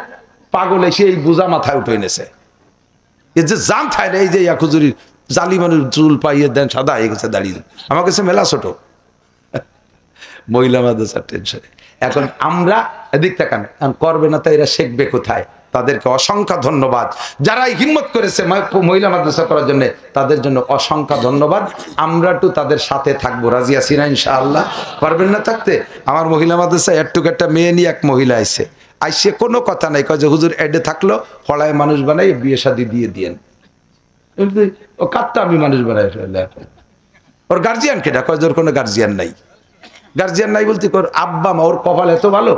পাগল এসে এই বোঝা মাথায় উঠে এনেছে। এর যে জান থাকে না, এই যে হুজুরির জালি মানুষ চুল পাইয়ে দেন, সাদা হয়ে গেছে দাঁড়িয়ে, আমার কাছে মেলা ছোট মহিলা মাদ্রাসার টেনশনে। এখন আমরা এদিক তাকান, করবে না তাই এরা শিখবে কোথায়? তাদেরকে অসংখ্য ধন্যবাদ। যারা হিম্মত করেছে মহিলা মাদ্রাসা করার জন্য, তাদের জন্য অসংখ্য ধন্যবাদ। আমরা একটু তাদের সাথে থাকবো, রাজি আছি না ইনশাআল্লাহ? পারবেন না থাকতে? আমার মহিলা মাদ্রাসায় একটুকু একটা মেয়ে নিয়ে এক মহিলা আইসে, আইসে কোনো কথা নাই, কয় যে হুজুর এডে থাকলো হলায় মানুষ বানাই বিয়ে শাদী দিয়ে দিয়েন। ও কাটটা আমি মানুষ বানাই ফেললে, ওর গার্জিয়ান কেটা? কয় যে ওর কোনো গার্জিয়ান নাই। গার্জিয়ান নাই বলতে ওর আব্বা মা, ওর কপাল এত ভালো,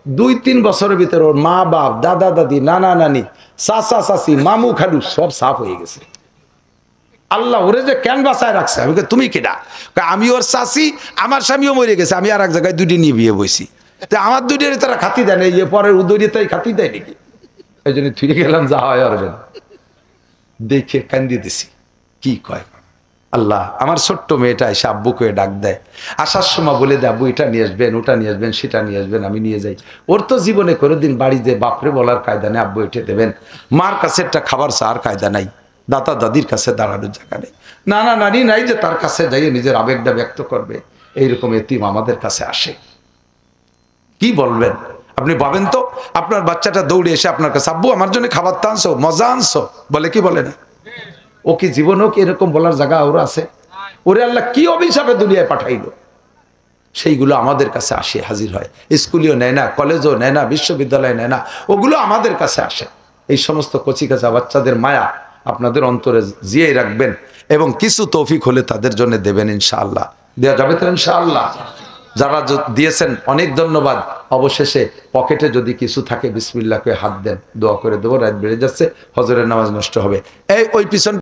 2-3 বছরের ভিতরে ওর মা বাপ, দাদা দাদি, নানা নানি, চাচা চাচি, মামু খালু সব সাফ হয়ে গেছে। আল্লাহ ওরে যে কেন বাঁচায় রাখছে। আমি তুমি কেডা? আমি ওর চাচি, আমার স্বামীও মরে গেছে, আমি আর এক জায়গায় 2টি নিয়ে বিয়ে বইছি, তো আমার 2টির তারা খাতি দেয় না, এই পরের উদরি তাই খাতি দেয় নাকি? এই জন্য ফিরে গেলাম, যা হয় আর দেখে কান্দি দিছি। কি কয় আল্লাহ, আমার ছোট্ট মেয়েটা এসে আব্বুকে ডাক দেয়, আসার সময় বলে দেয় আব্বু এটা নিয়ে আসবেন, ওটা নিয়ে আসবেন, সেটা নিয়ে আসবেন, আমি নিয়ে যাই। ওর তো জীবনে করে দিন বাড়িতে বাপরে বলার কায়দা নেই, আব্বু এটা দেবেন। মার কাছে একটা খাবার চার কায়দা নাই, দাদা দাদির কাছে দাঁড়ানোর জায়গা নেই, নানা নানি নাই যে তার কাছে যাইয়ে নিজের আবেগটা ব্যক্ত করবে। এইরকম এতিম আমাদের কাছে আসে। কি বলবেন আপনি? ভাবেন তো, আপনার বাচ্চাটা দৌড়ে এসে আপনার কাছে, আব্বু আমার জন্য খাবার তো আনছো, মজা আনছো, বলে কি বলে না? ও কি জীবনেও কি এরকম বলার জায়গা ওর আছে? ওরে আল্লাহ কি অভিশাপে দুনিয়ায় পাঠাইলো, সেইগুলো আমাদের কাছে আসে, হাজির হয়। স্কুলেও নেয় না, কলেজও নেয় না, বিশ্ববিদ্যালয়ে নেয় না, ওগুলো আমাদের কাছে আসে। এই সমস্ত কচি কাঁচা বাচ্চাদের মায়া আপনাদের অন্তরে জিয়ে রাখবেন এবং কিছু তৌফিক হলে তাদের জন্য দেবেন ইনশাআল্লাহ। দেওয়া যাবে তো ইনশাআল্লাহ? যারা দিয়েছেন অনেক ধন্যবাদ। অবশেষে পকেটে যদি কিছু থাকে বিসমিল্লাহ করে হাত দেন, দোয়া করে দেবো। রাত বেড়ে যাচ্ছে, হজরের নামাজ নষ্ট হবে। ওই পিছন